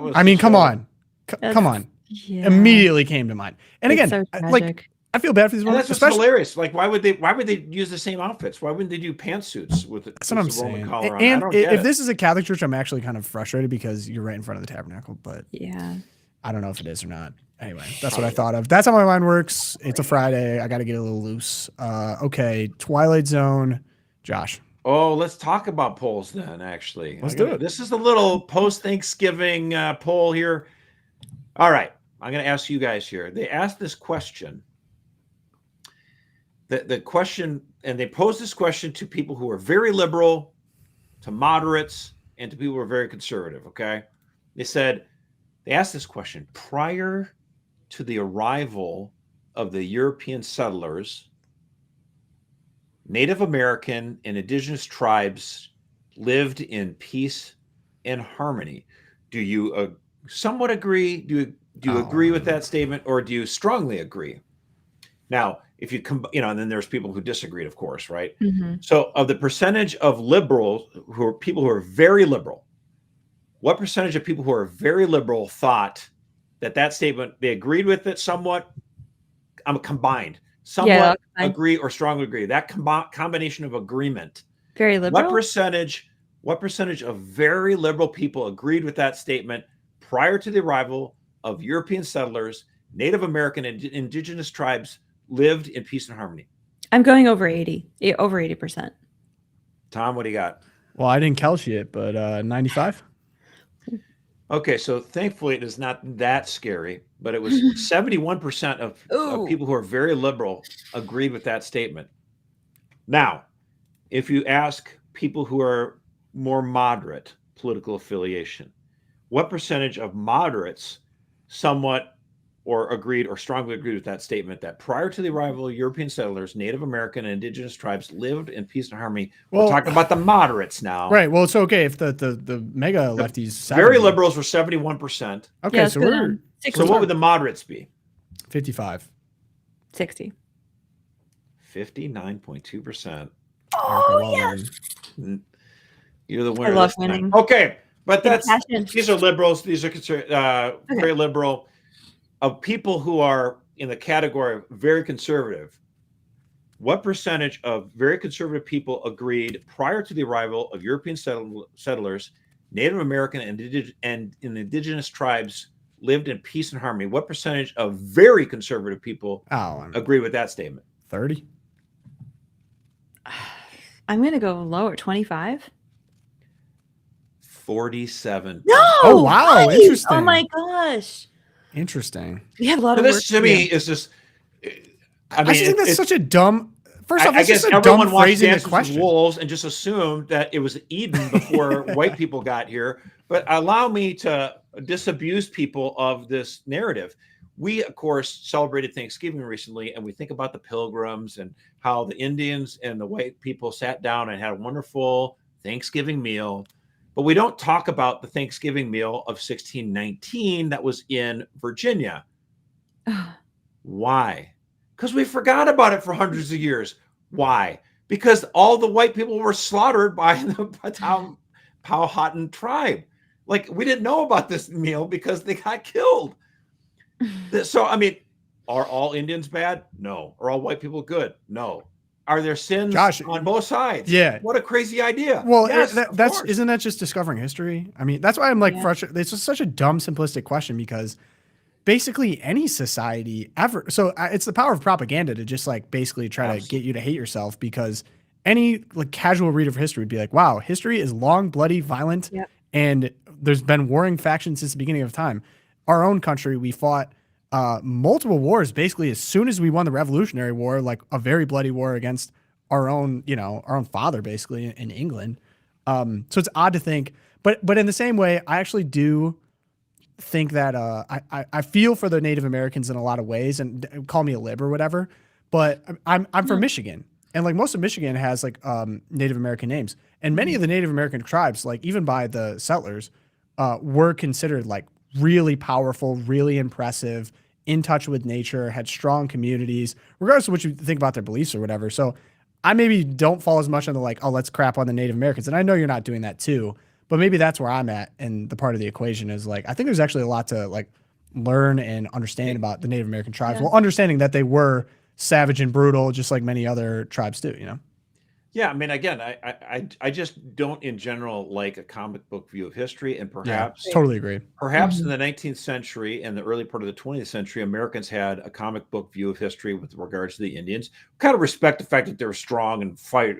[SPEAKER 3] was.
[SPEAKER 1] I mean, come on. Come on.
[SPEAKER 2] Yeah.
[SPEAKER 1] Immediately came to mind. And
[SPEAKER 2] It's
[SPEAKER 1] again,
[SPEAKER 2] so
[SPEAKER 1] like,
[SPEAKER 2] tragic.
[SPEAKER 1] I feel bad for these
[SPEAKER 3] And
[SPEAKER 1] women.
[SPEAKER 3] that's what's hilarious. Like, why would they use the same outfits? Why wouldn't they do pantsuits with
[SPEAKER 1] That's what I'm
[SPEAKER 3] the Roman
[SPEAKER 1] saying.
[SPEAKER 3] collar on? I
[SPEAKER 1] And
[SPEAKER 3] don't get
[SPEAKER 1] if
[SPEAKER 3] it.
[SPEAKER 1] this is a Catholic church, I'm actually kind of frustrated because you're right in front of the tabernacle, but
[SPEAKER 2] Yeah.
[SPEAKER 1] I don't know if it is or not. Anyway, that's what I thought of. That's how my mind works. It's a Friday. I got to get a little loose. Okay, Twilight Zone. Josh.
[SPEAKER 3] Oh, let's talk about polls then, actually.
[SPEAKER 1] Let's do it.
[SPEAKER 3] This is a little post-Thanksgiving poll here. All right. I'm going to ask you guys here. They asked this question. The question, and they posed this question to people who are very liberal, to moderates, and to people who are very conservative, okay? They asked this question. Prior to the arrival of the European settlers, Native American and indigenous tribes lived in peace and harmony. Do you somewhat agree? Do you agree with that statement, or do you strongly agree? Now, if you and then there's people who disagreed, of course, right?
[SPEAKER 2] Mm-hmm.
[SPEAKER 3] So, of the percentage of liberals who are people who are very liberal, what percentage of people who are very liberal thought that statement, they agreed with it somewhat? Combined. Somewhat agree or strongly agree. That combination of agreement.
[SPEAKER 2] Very liberal.
[SPEAKER 3] What percentage of very liberal people agreed with that statement prior to the arrival of European settlers? Native American and indigenous tribes lived in peace and harmony.
[SPEAKER 2] I'm going over 80%.
[SPEAKER 3] Tom, what do you got?
[SPEAKER 1] Well, I didn't Kalshi it, but 95.
[SPEAKER 3] Okay, so thankfully it is not that scary, but it was 71% of people who are very liberal agreed with that statement. Now, if you ask people who are more moderate political affiliation, what percentage of moderates somewhat or agreed or strongly agreed with that statement that prior to the arrival of European settlers, Native American and indigenous tribes lived in peace and harmony? We're talking about the moderates now.
[SPEAKER 1] Right. Well, it's okay if the mega lefties.
[SPEAKER 3] Very liberals were 71%.
[SPEAKER 1] Okay,
[SPEAKER 2] Yeah,
[SPEAKER 1] so we're
[SPEAKER 2] 60.
[SPEAKER 3] So what would the moderates be?
[SPEAKER 1] 55.
[SPEAKER 2] 60.
[SPEAKER 3] 59.2%.
[SPEAKER 2] Oh, yes.
[SPEAKER 3] You're the winner.
[SPEAKER 2] I love winning.
[SPEAKER 3] Okay, but these are liberals. These are very liberal. Of people who are in the category of very conservative, what percentage of very conservative people agreed prior to the arrival of European settlers, Native American and indigenous tribes lived in peace and harmony? What percentage of very conservative people agree with that statement?
[SPEAKER 1] 30.
[SPEAKER 2] I'm going to go lower, 25.
[SPEAKER 3] 47.
[SPEAKER 2] No!
[SPEAKER 1] Oh, wow.
[SPEAKER 2] Right.
[SPEAKER 1] Interesting.
[SPEAKER 2] Oh, my gosh.
[SPEAKER 1] Interesting.
[SPEAKER 2] We have a lot of
[SPEAKER 3] this
[SPEAKER 2] work
[SPEAKER 3] to me is just.
[SPEAKER 1] I just think that's such a dumb. First off,
[SPEAKER 3] I guess
[SPEAKER 1] just a
[SPEAKER 3] everyone
[SPEAKER 1] dumb
[SPEAKER 3] watched
[SPEAKER 1] phrasing the
[SPEAKER 3] Dances with
[SPEAKER 1] question.
[SPEAKER 3] Wolves and just assumed that it was Eden before white people got here. But allow me to disabuse people of this narrative. We, of course, celebrated Thanksgiving recently, and we think about the Pilgrims and how the Indians and the white people sat down and had a wonderful Thanksgiving meal. But we don't talk about the Thanksgiving meal of 1619 that was in Virginia. Why? Because we forgot about it for hundreds of years. Why? Because all the white people were slaughtered by the Powhatan tribe. Like, we didn't know about this meal because they got killed. So, I mean, are all Indians bad? No. Are all white people good? No. Are there sins on both sides?
[SPEAKER 1] Yeah.
[SPEAKER 3] What a crazy idea.
[SPEAKER 1] Well,
[SPEAKER 3] yes,
[SPEAKER 1] isn't that just discovering history? I mean, that's why I'm like frustrated. It's just such a dumb, simplistic question because basically any society ever. So it's the power of propaganda to just like basically try to get you to hate yourself, because any like casual reader of history would be like, wow, history is long, bloody, violent, and there's been warring factions since the beginning of time. Our own country, we fought multiple wars basically as soon as we won the Revolutionary War, like a very bloody war against our own, our own father basically in England. So it's odd to think, but in the same way, I actually do think that I feel for the Native Americans in a lot of ways, and call me a lib or whatever. But I'm from Michigan, and like most of Michigan has like Native American names, and many of the Native American tribes, like even by the settlers, were considered like really powerful, really impressive, in touch with nature, had strong communities, regardless of what you think about their beliefs or whatever. So I maybe don't fall as much on the like, oh, let's crap on the Native Americans. And I know you're not doing that too, but maybe that's where I'm at. And the part of the equation is like, I think there's actually a lot to like learn and understand about the Native American tribes, while understanding that they were savage and brutal, just like many other tribes do, you know?
[SPEAKER 3] Yeah, I mean, again, I just don't in general like a comic book view of history, and perhaps
[SPEAKER 1] totally agree.
[SPEAKER 3] Perhaps in the 19th century and the early part of the 20th century, Americans had a comic book view of history with regards to the Indians. Kind of respect the fact that they were strong and fight,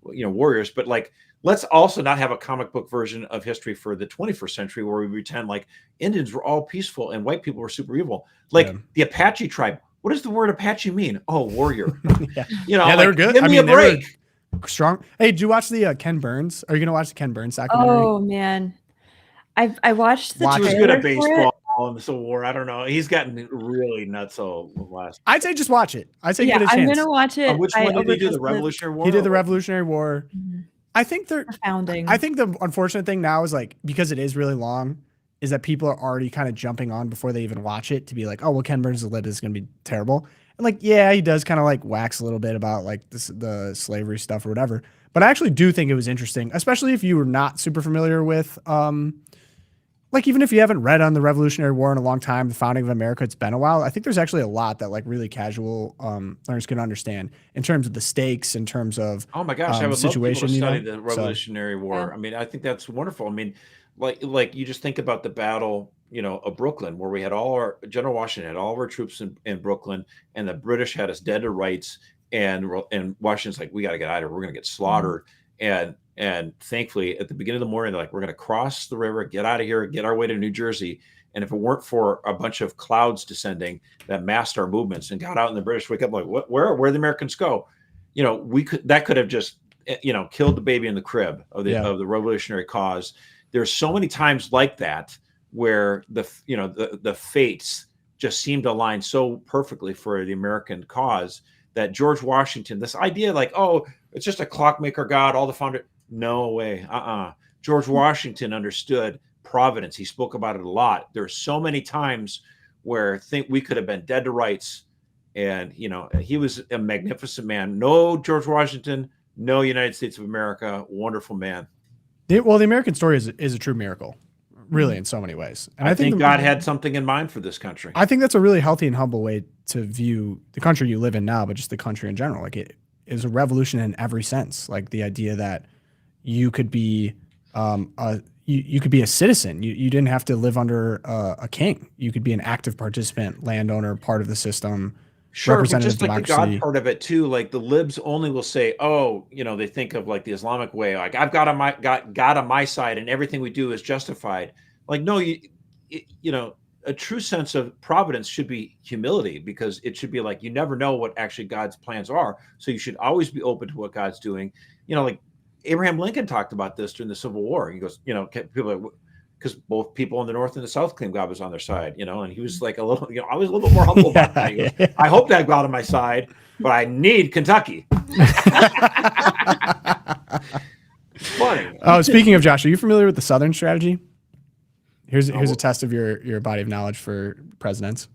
[SPEAKER 3] warriors, but like, let's also not have a comic book version of history for the 21st century where we pretend like Indians were all peaceful and white people were super evil. Like the Apache tribe. What does the word Apache mean? Oh, warrior.
[SPEAKER 1] They were good.
[SPEAKER 3] Give me a break.
[SPEAKER 1] Strong. Hey, did you watch the Ken Burns? Are you gonna watch the Ken Burns documentary?
[SPEAKER 2] Oh man, I watched the.
[SPEAKER 3] He was good at baseball in the Civil War. I don't know. He's gotten really nutso last.
[SPEAKER 1] I'd say just watch it. I'd say give it a chance.
[SPEAKER 2] I'm gonna watch it.
[SPEAKER 3] Which one did he do? The Revolutionary War.
[SPEAKER 1] He did the Revolutionary War.
[SPEAKER 2] Mm-hmm.
[SPEAKER 1] I think they're
[SPEAKER 2] founding.
[SPEAKER 1] I think the unfortunate thing now is like, because it is really long, is that people are already kind of jumping on before they even watch it to be like, oh well, Ken Burns' lib is gonna be terrible. And like, yeah, he does kind of like wax a little bit about like the slavery stuff or whatever. But I actually do think it was interesting, especially if you were not super familiar with, like even if you haven't read on the Revolutionary War in a long time, the founding of America, it's been a while. I think there's actually a lot that like really casual learners can understand in terms of the stakes, in terms of
[SPEAKER 3] oh my gosh, I would love people to study the Revolutionary War. I mean, I think that's wonderful. I mean, like you just think about the battle, of Brooklyn, where we had General Washington had all of our troops in Brooklyn, and the British had us dead to rights, and Washington's like, we got to get out of here, we're going to get slaughtered. And thankfully, at the beginning of the morning, they're like, we're going to cross the river, get out of here, get our way to New Jersey. And if it weren't for a bunch of clouds descending that masked our movements and got out, and the British wake up like, where the Americans go? That could have just killed the baby in the crib of the revolutionary cause. There's so many times like that where the fates just seem to align so perfectly for the American cause that George Washington, this idea like, oh, it's just a clockmaker god, all the founder, no way. George Washington understood providence. He spoke about it a lot. There's so many times where we could have been dead to rights. And, he was a magnificent man. No George Washington, no United States of America, wonderful man.
[SPEAKER 1] The American story is a true miracle, really, in so many ways. And
[SPEAKER 3] I think God had something in mind for this country.
[SPEAKER 1] I think that's a really healthy and humble way to view the country you live in now, but just the country in general. Like, it is a revolution in every sense. Like the idea that you could be you could be a citizen. You didn't have to live under a king. You could be an active participant, landowner, part of the system.
[SPEAKER 3] Sure, but just like the God part of it too, like the libs only will say, oh, they think of like the Islamic way, like I've got God on my side and everything we do is justified. Like, no, a true sense of providence should be humility, because it should be like, you never know what actually God's plans are. So you should always be open to what God's doing. Like Abraham Lincoln talked about this during the Civil War. He goes, people are, because both people in the North and the South claimed God was on their side, and he was like I was a little bit more humble about that. He goes, I hope that God on my side, but I need Kentucky. Funny.
[SPEAKER 1] Oh, speaking of Josh, are you familiar with the Southern strategy? Here's a test of your body of knowledge for presidents.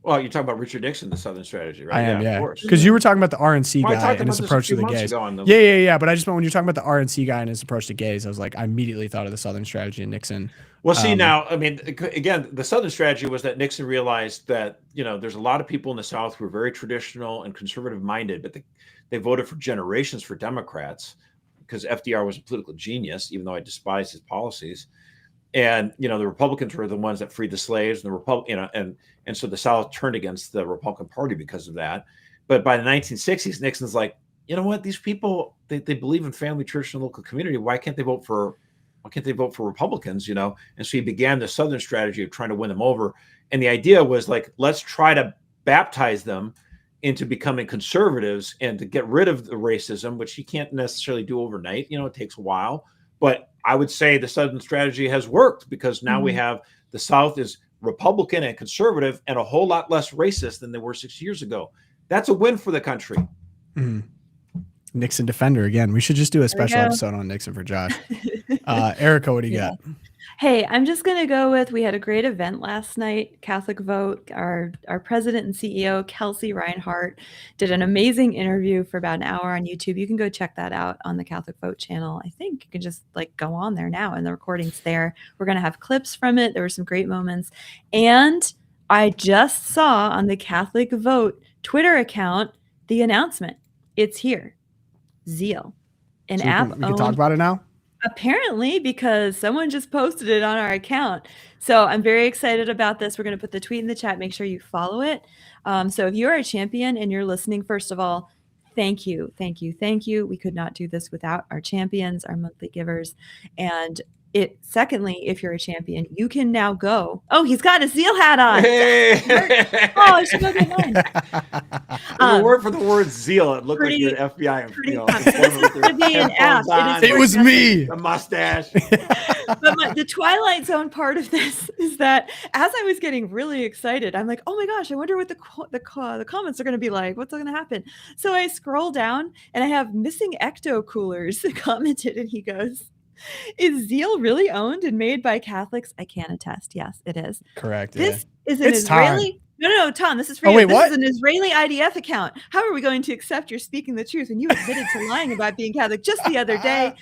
[SPEAKER 3] Well, you're talking about Richard Nixon, the Southern strategy, right?
[SPEAKER 1] I am, yeah. Because you were talking about the RNC guy and his approach to the gays. Yeah. But I just meant when you're talking about the RNC guy and his approach to gays, I was like, I immediately thought of the Southern strategy and Nixon.
[SPEAKER 3] Well, see, now, I mean, again, the Southern strategy was that Nixon realized that, there's a lot of people in the South who are very traditional and conservative minded, but they voted for generations for Democrats because FDR was a political genius, even though I despise his policies. And, the Republicans were the ones that freed the slaves, and and so the South turned against the Republican Party because of that. But by the 1960s, Nixon's like, you know what? These people, they believe in family, church, and local community. Why can't they vote for Republicans? And so he began the Southern strategy of trying to win them over. And the idea was like, let's try to baptize them into becoming conservatives and to get rid of the racism, which you can't necessarily do overnight. It takes a while. But I would say the Southern strategy has worked, because now we have The South is Republican and conservative and a whole lot less racist than they were 6 years ago. That's a win for the country.
[SPEAKER 1] Nixon defender again. We should just do a special episode on Nixon for Josh. Erica, what do you got?
[SPEAKER 2] Hey, I'm just going to go with, we had a great event last night. Catholic Vote, our president and CEO, Kalshi Reinhardt, did an amazing interview for about an hour on YouTube. You can go check that out on the Catholic Vote channel. I think you can just like go on there now and the recording's there. We're going to have clips from it. There were some great moments. And I just saw on the Catholic Vote Twitter account the announcement. It's here. Zeal. An app.
[SPEAKER 1] We can talk about it now?
[SPEAKER 2] Apparently, because someone just posted it on our account. So I'm very excited about this. We're going to put the tweet in the chat. Make sure you follow it. So if you're a champion and you're listening, first of all, thank you. Thank you. Thank you. We could not do this without our champions, our monthly givers. And secondly, if you're a champion, you can now go. Oh, he's got a Zeal hat on.
[SPEAKER 3] Hey.
[SPEAKER 2] Oh, I should go get mine.
[SPEAKER 3] For the word Zeal, it looked like you're an FBI.
[SPEAKER 1] It was me.
[SPEAKER 3] The mustache.
[SPEAKER 2] But the Twilight Zone part of this is that as I was getting really excited, I'm like, oh my gosh, I wonder what the comments are going to be like. What's going to happen? So I scroll down and I have Missing Ecto Coolers commented, and he goes, is Zeal really owned and made by Catholics? I can attest. Yes, it is.
[SPEAKER 1] Correct.
[SPEAKER 2] This is an Israeli.
[SPEAKER 1] Time.
[SPEAKER 2] No, Tom, this is for you.
[SPEAKER 1] Wait,
[SPEAKER 2] this
[SPEAKER 1] what?
[SPEAKER 2] is an Israeli IDF account. How are we going to accept you're speaking the truth when you admitted to lying about being Catholic just the other day?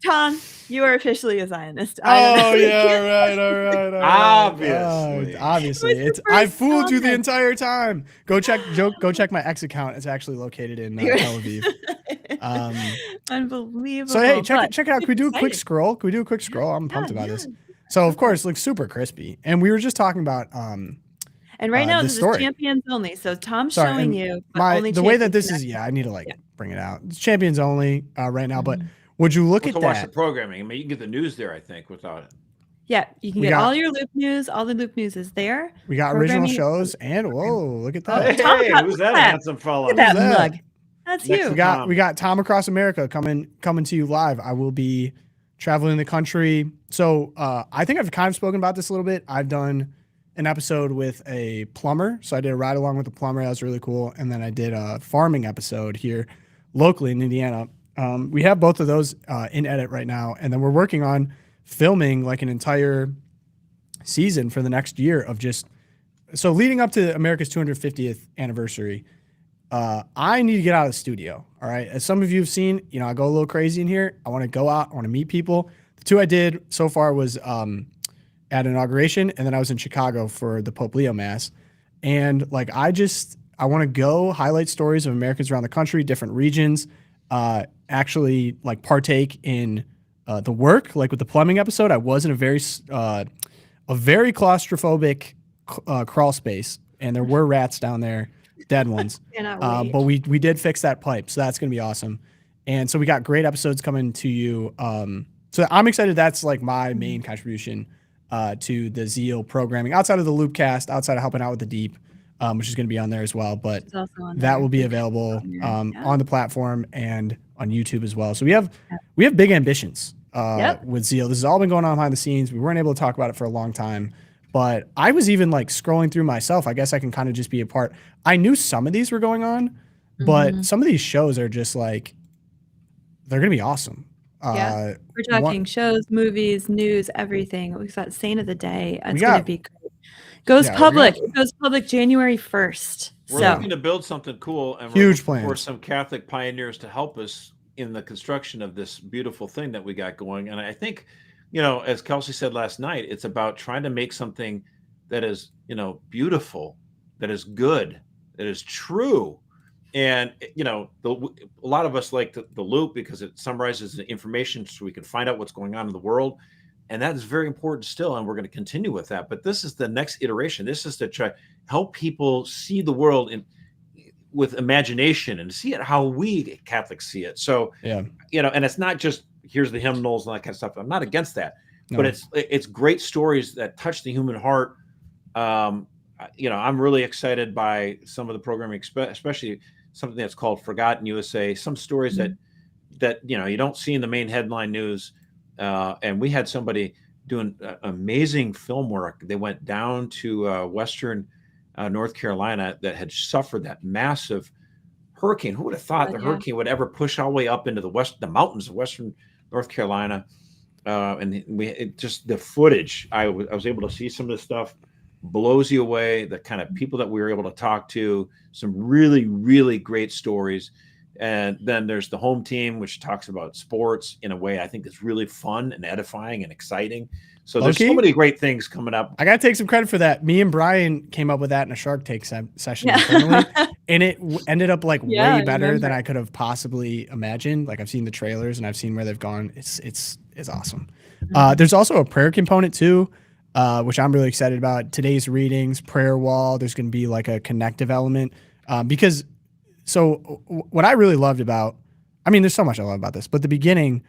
[SPEAKER 2] Tom, you are officially a Zionist.
[SPEAKER 1] Oh, yeah, all right.
[SPEAKER 3] Obviously.
[SPEAKER 1] I fooled you the entire time. Go check my X account. It's actually located in Tel Aviv.
[SPEAKER 2] Unbelievable.
[SPEAKER 1] So hey, check it out. Can we do a quick scroll? I'm pumped about this. So of course, looks super crispy. And we were just talking about
[SPEAKER 2] and right now this is champions only. So Tom's showing you
[SPEAKER 1] the way that this is. I need to bring it out. It's champions only right now. But would you look at that?
[SPEAKER 3] Watch the programming. I mean, you can get the news there. I think without it.
[SPEAKER 2] Yeah, you can get all your Loop news. All the Loop news is there.
[SPEAKER 1] We got original shows, and look at that.
[SPEAKER 3] Hey, who's that handsome fellow?
[SPEAKER 2] Look at that mug. That's you.
[SPEAKER 1] We got Tom Across America coming to you live. I will be traveling the country. So I think I've kind of spoken about this a little bit. I've done an episode with a plumber. So I did a ride along with a plumber. That was really cool. And then I did a farming episode here locally in Indiana. We have both of those in edit right now. And then we're working on filming like an entire season for the next year of so leading up to America's 250th anniversary. I need to get out of the studio. All right. As some of you have seen, I go a little crazy in here. I want to go out. I want to meet people. The two I did so far was at inauguration, and then I was in Chicago for the Pope Leo Mass. And I want to go highlight stories of Americans around the country, different regions, actually partake in the work. Like with the plumbing episode, I was in a very claustrophobic crawl space, and there were rats down there. Dead ones. But we did fix that pipe, so that's going to be awesome. And so we got great episodes coming to you. So I'm excited. That's my main contribution to the Zeal programming outside of the LOOPcast, outside of helping out with the Deep, which is going to be on there as well. But that will be available on the platform and on YouTube as well. So we have big ambitions with Zeal. This has all been going on behind the scenes. We weren't able to talk about it for a long time. But I was even scrolling through myself. I guess I can kind of just be a part. I knew some of these were going on, but some of these shows are just they're going to be awesome.
[SPEAKER 2] We're talking shows, movies, news, everything. We've got Saint of the Day. It's going to be great. Goes public. It goes public January 1st.
[SPEAKER 3] We're looking to build something cool, and
[SPEAKER 1] huge
[SPEAKER 3] we're
[SPEAKER 1] plans
[SPEAKER 3] for some Catholic pioneers to help us in the construction of this beautiful thing that we got going. And I think, as Kelsey said last night, it's about trying to make something that is, beautiful, that is good, that is true. And, a lot of us like the Loop because it summarizes the information so we can find out what's going on in the world. And that is very important still. And we're going to continue with that. But this is the next iteration. This is to try help people see the world with imagination and see it how we Catholics see it. So, and it's not just here's the hymnals and that kind of stuff. I'm not against that, but it's great stories that touch the human heart. I'm really excited by some of the programming, especially something that's called Forgotten USA, some stories that you don't see in the main headline news. And we had somebody doing amazing film work. They went down to Western North Carolina that had suffered that massive hurricane. Who would have thought the hurricane would ever push all the way up into the mountains of Western North Carolina? And just the footage, I was able to see some of the stuff, blows you away. The kind of people that we were able to talk to, some really, really great stories. And then there's the home team, which talks about sports in a way I think is really fun and edifying and exciting. So there's so many great things coming up.
[SPEAKER 1] I got to take some credit for that. Me and Brian came up with that in a Shark Tank session internally, and it ended up like way better than I could have possibly imagined. Like I've seen the trailers and I've seen where they've gone. It's awesome. There's also a prayer component too, which I'm really excited about. Today's readings, prayer wall. There's going to be like a connective element because. So what I really loved about, I mean, there's so much I love about this, but the beginning,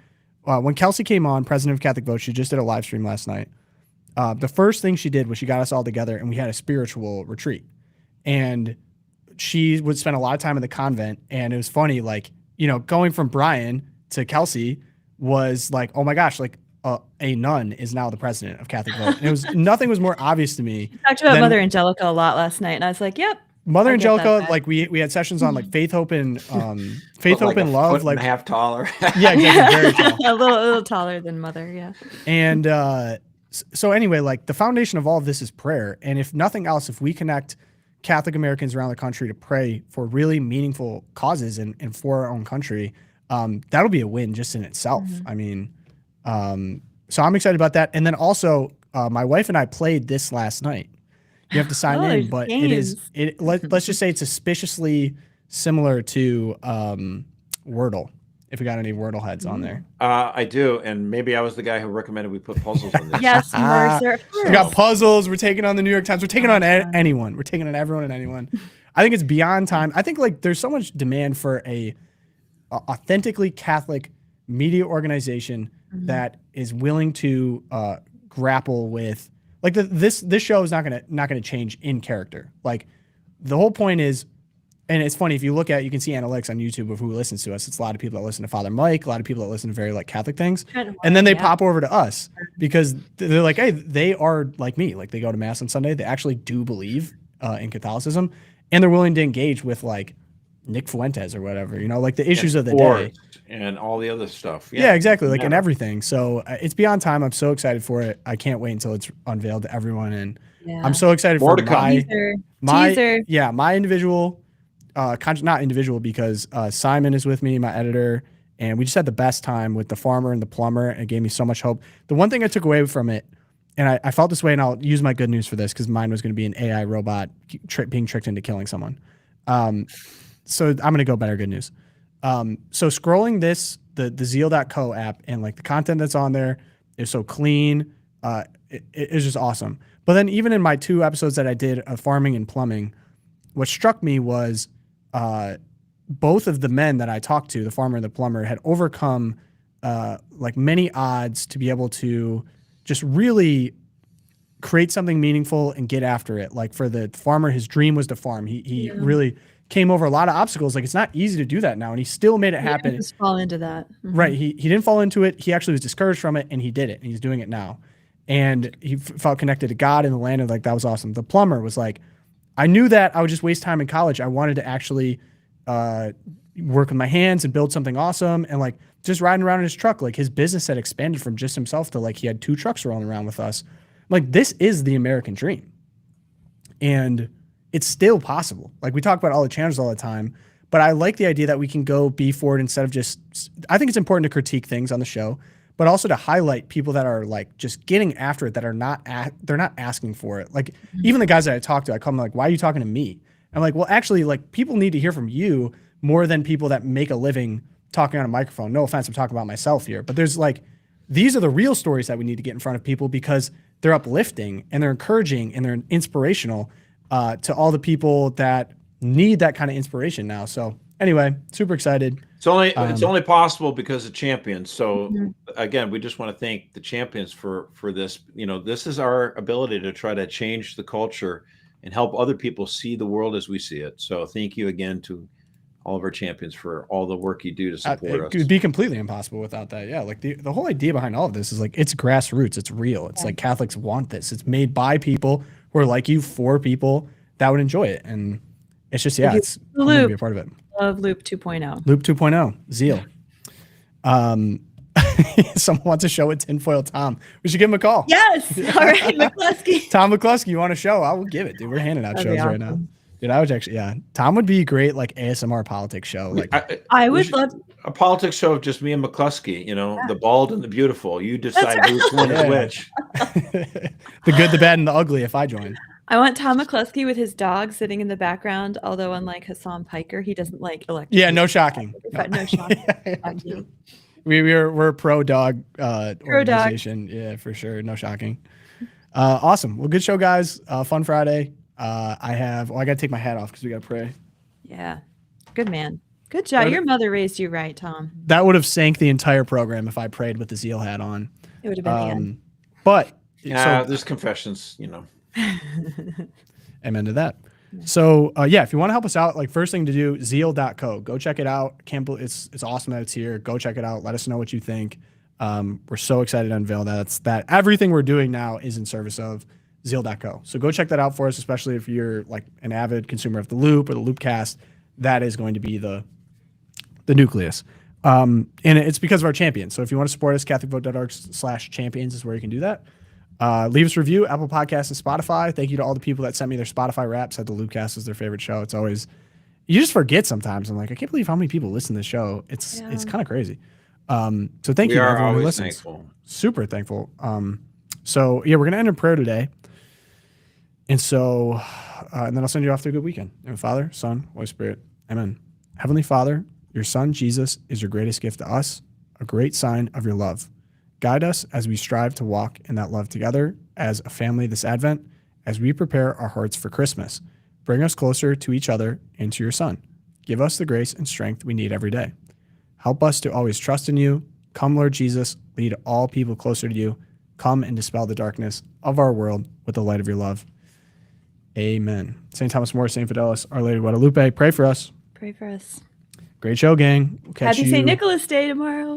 [SPEAKER 1] when Kalshi came on, president of CatholicVote, she just did a live stream last night. The first thing she did was she got us all together and we had a spiritual retreat. And she would spend a lot of time in the convent. And it was funny, like, you know, going from Brian to Kalshi was like, oh my gosh, like a nun is now the president of CatholicVote. And it was, nothing was more obvious to me.
[SPEAKER 2] We talked about Mother Angelica a lot last night. And I was like, yep.
[SPEAKER 1] Mother Angelica, like we had sessions on like faith, hope, and love, like
[SPEAKER 3] half taller.
[SPEAKER 1] Yeah, exactly, very tall.
[SPEAKER 2] a little taller than Mother, yeah.
[SPEAKER 1] And so anyway, like the foundation of all of this is prayer, and if nothing else, if we connect Catholic Americans around the country to pray for really meaningful causes and for our own country, that'll be a win just in itself. I mean, so I'm excited about that. And then also, my wife and I played this last night. You have to sign in, but let's just say it's suspiciously similar to Wordle. If we got any Wordle heads on there.
[SPEAKER 3] I do, and maybe I was the guy who recommended we put puzzles in this.
[SPEAKER 2] Yes, you were, sir.
[SPEAKER 1] We got puzzles. We're taking on the New York Times. We're taking on anyone. We're taking on everyone and anyone. I think it's beyond time. I think like there's so much demand for a authentically Catholic media organization that is willing to grapple with. Like this show is not gonna change in character. Like the whole point is, and it's funny if you look at, you can see analytics on YouTube of who listens to us. It's a lot of people that listen to Father Mike, a lot of people that listen to very like Catholic things, and then they pop over to us because they're like, hey, they are like me. Like they go to mass on Sunday. They actually do believe in Catholicism, and they're willing to engage with like Nick Fuentes or whatever, you know, like the issues of the day
[SPEAKER 3] and all the other stuff.
[SPEAKER 1] Yeah, exactly. Like and everything. So it's beyond time. I'm so excited for it. I can't wait until it's unveiled to everyone. And I'm so excited for my individual, not individual because Simon is with me, my editor, and we just had the best time with the farmer and the plumber. And it gave me so much hope. The one thing I took away from it, and I felt this way, and I'll use my good news for this because mine was going to be an AI robot being tricked into killing someone. So I'm going to go better good news. So scrolling the zeal.co app and like the content that's on there is so clean. It's just awesome. But then even in my 2 episodes that I did of farming and plumbing, what struck me was both of the men that I talked to, the farmer and the plumber, had overcome like many odds to be able to just really create something meaningful and get after it. Like for the farmer, his dream was to farm. He really came over a lot of obstacles. Like it's not easy to do that now, and he still made it happen.
[SPEAKER 2] He just fall into that.
[SPEAKER 1] Right. He didn't fall into it. He actually was discouraged from it, and he did it, and he's doing it now. And he felt connected to God and the land, and like that was awesome. The plumber was like, I knew that I would just waste time in college. I wanted to actually work with my hands and build something awesome, and like just riding around in his truck. Like his business had expanded from just himself to like he had 2 trucks rolling around with us. Like this is the American dream, and it's still possible. Like we talk about all the challenges all the time, but I like the idea that we can go be forward instead of just, I think it's important to critique things on the show, but also to highlight people that are like just getting after it, that are they're not asking for it. Like even the guys that I talk to, I call them like, why are you talking to me? I'm like, well, actually like people need to hear from you more than people that make a living talking on a microphone. No offense, I'm talking about myself here, but there's like, these are the real stories that we need to get in front of people because they're uplifting and they're encouraging and they're inspirational to all the people that need that kind of inspiration now. So anyway, super excited.
[SPEAKER 3] It's only possible because of champions. So again, we just want to thank the champions for this. You know, this is our ability to try to change the culture and help other people see the world as we see it. So thank you again to all of our champions for all the work you do to support us.
[SPEAKER 1] It would be completely impossible without that. Yeah, like the whole idea behind all of this is like it's grassroots, it's real. It's like Catholics want this. It's made by people who are like you, for people that would enjoy it, and it's just it's I'm gonna be a part of it.
[SPEAKER 2] Love Loop 2.0.
[SPEAKER 1] Loop 2.0 Zeal. Someone wants a show with Tinfoil Tom. We should give him a call.
[SPEAKER 2] Yes. All right, McCluskey.
[SPEAKER 1] Tom McCluskey, you want a show? I will give it, dude. We're handing out shows right now. Dude, I would actually, Tom would be a great like ASMR politics show. Like
[SPEAKER 2] I would love
[SPEAKER 3] a politics show of just me and McCluskey. The bald and the beautiful. You decide which one is which.
[SPEAKER 1] The good, the bad, and the ugly. If I join,
[SPEAKER 2] I want Tom McCluskey with his dog sitting in the background. Although unlike Hassan Piker, he doesn't like electric.
[SPEAKER 1] Yeah, no shocking.
[SPEAKER 2] No shocking.
[SPEAKER 1] We're a pro dog organization. Yeah, for sure. No shocking. Awesome. Well, good show, guys. Fun Friday. I got to take my hat off because we got to pray.
[SPEAKER 2] Yeah. Good man. Good job. Your mother raised you right, Tom.
[SPEAKER 1] That would have sank the entire program if I prayed with the Zeal hat on.
[SPEAKER 2] It would have been the end.
[SPEAKER 1] But
[SPEAKER 3] there's confessions,
[SPEAKER 1] Amen to that. So if you want to help us out, like first thing to do, zeal.co. Go check it out. It's awesome that it's here. Go check it out. Let us know what you think. We're so excited to unveil that everything we're doing now is in service of zeal.co. So go check that out for us, especially if you're like an avid consumer of the Loop or the Loopcast. That is going to be the nucleus. And it's because of our champions. So if you want to support us, CatholicVote.org/champions is where you can do that. Leave us a review, Apple Podcasts and Spotify. Thank you to all the people that sent me their Spotify raps, said the Loopcast is their favorite show. It's always, you just forget sometimes. I'm like, I can't believe how many people listen to this show. It's kind of crazy. So thank you to everyone who listens. Thankful. Super thankful. So we're going to end in prayer today. And so, and then I'll send you off to a good weekend. And Father, Son, Holy Spirit. Amen. Heavenly Father, your Son, Jesus, is your greatest gift to us, a great sign of your love. Guide us as we strive to walk in that love together as a family this Advent, as we prepare our hearts for Christmas. Bring us closer to each other and to your Son. Give us the grace and strength we need every day. Help us to always trust in you. Come, Lord Jesus, lead all people closer to you. Come and dispel the darkness of our world with the light of your love. Amen. St. Thomas More, St. Fidelis, Our Lady of Guadalupe, pray for us.
[SPEAKER 2] Pray for us.
[SPEAKER 1] Great show, gang. We'll catch
[SPEAKER 2] Happy St. Nicholas Day tomorrow.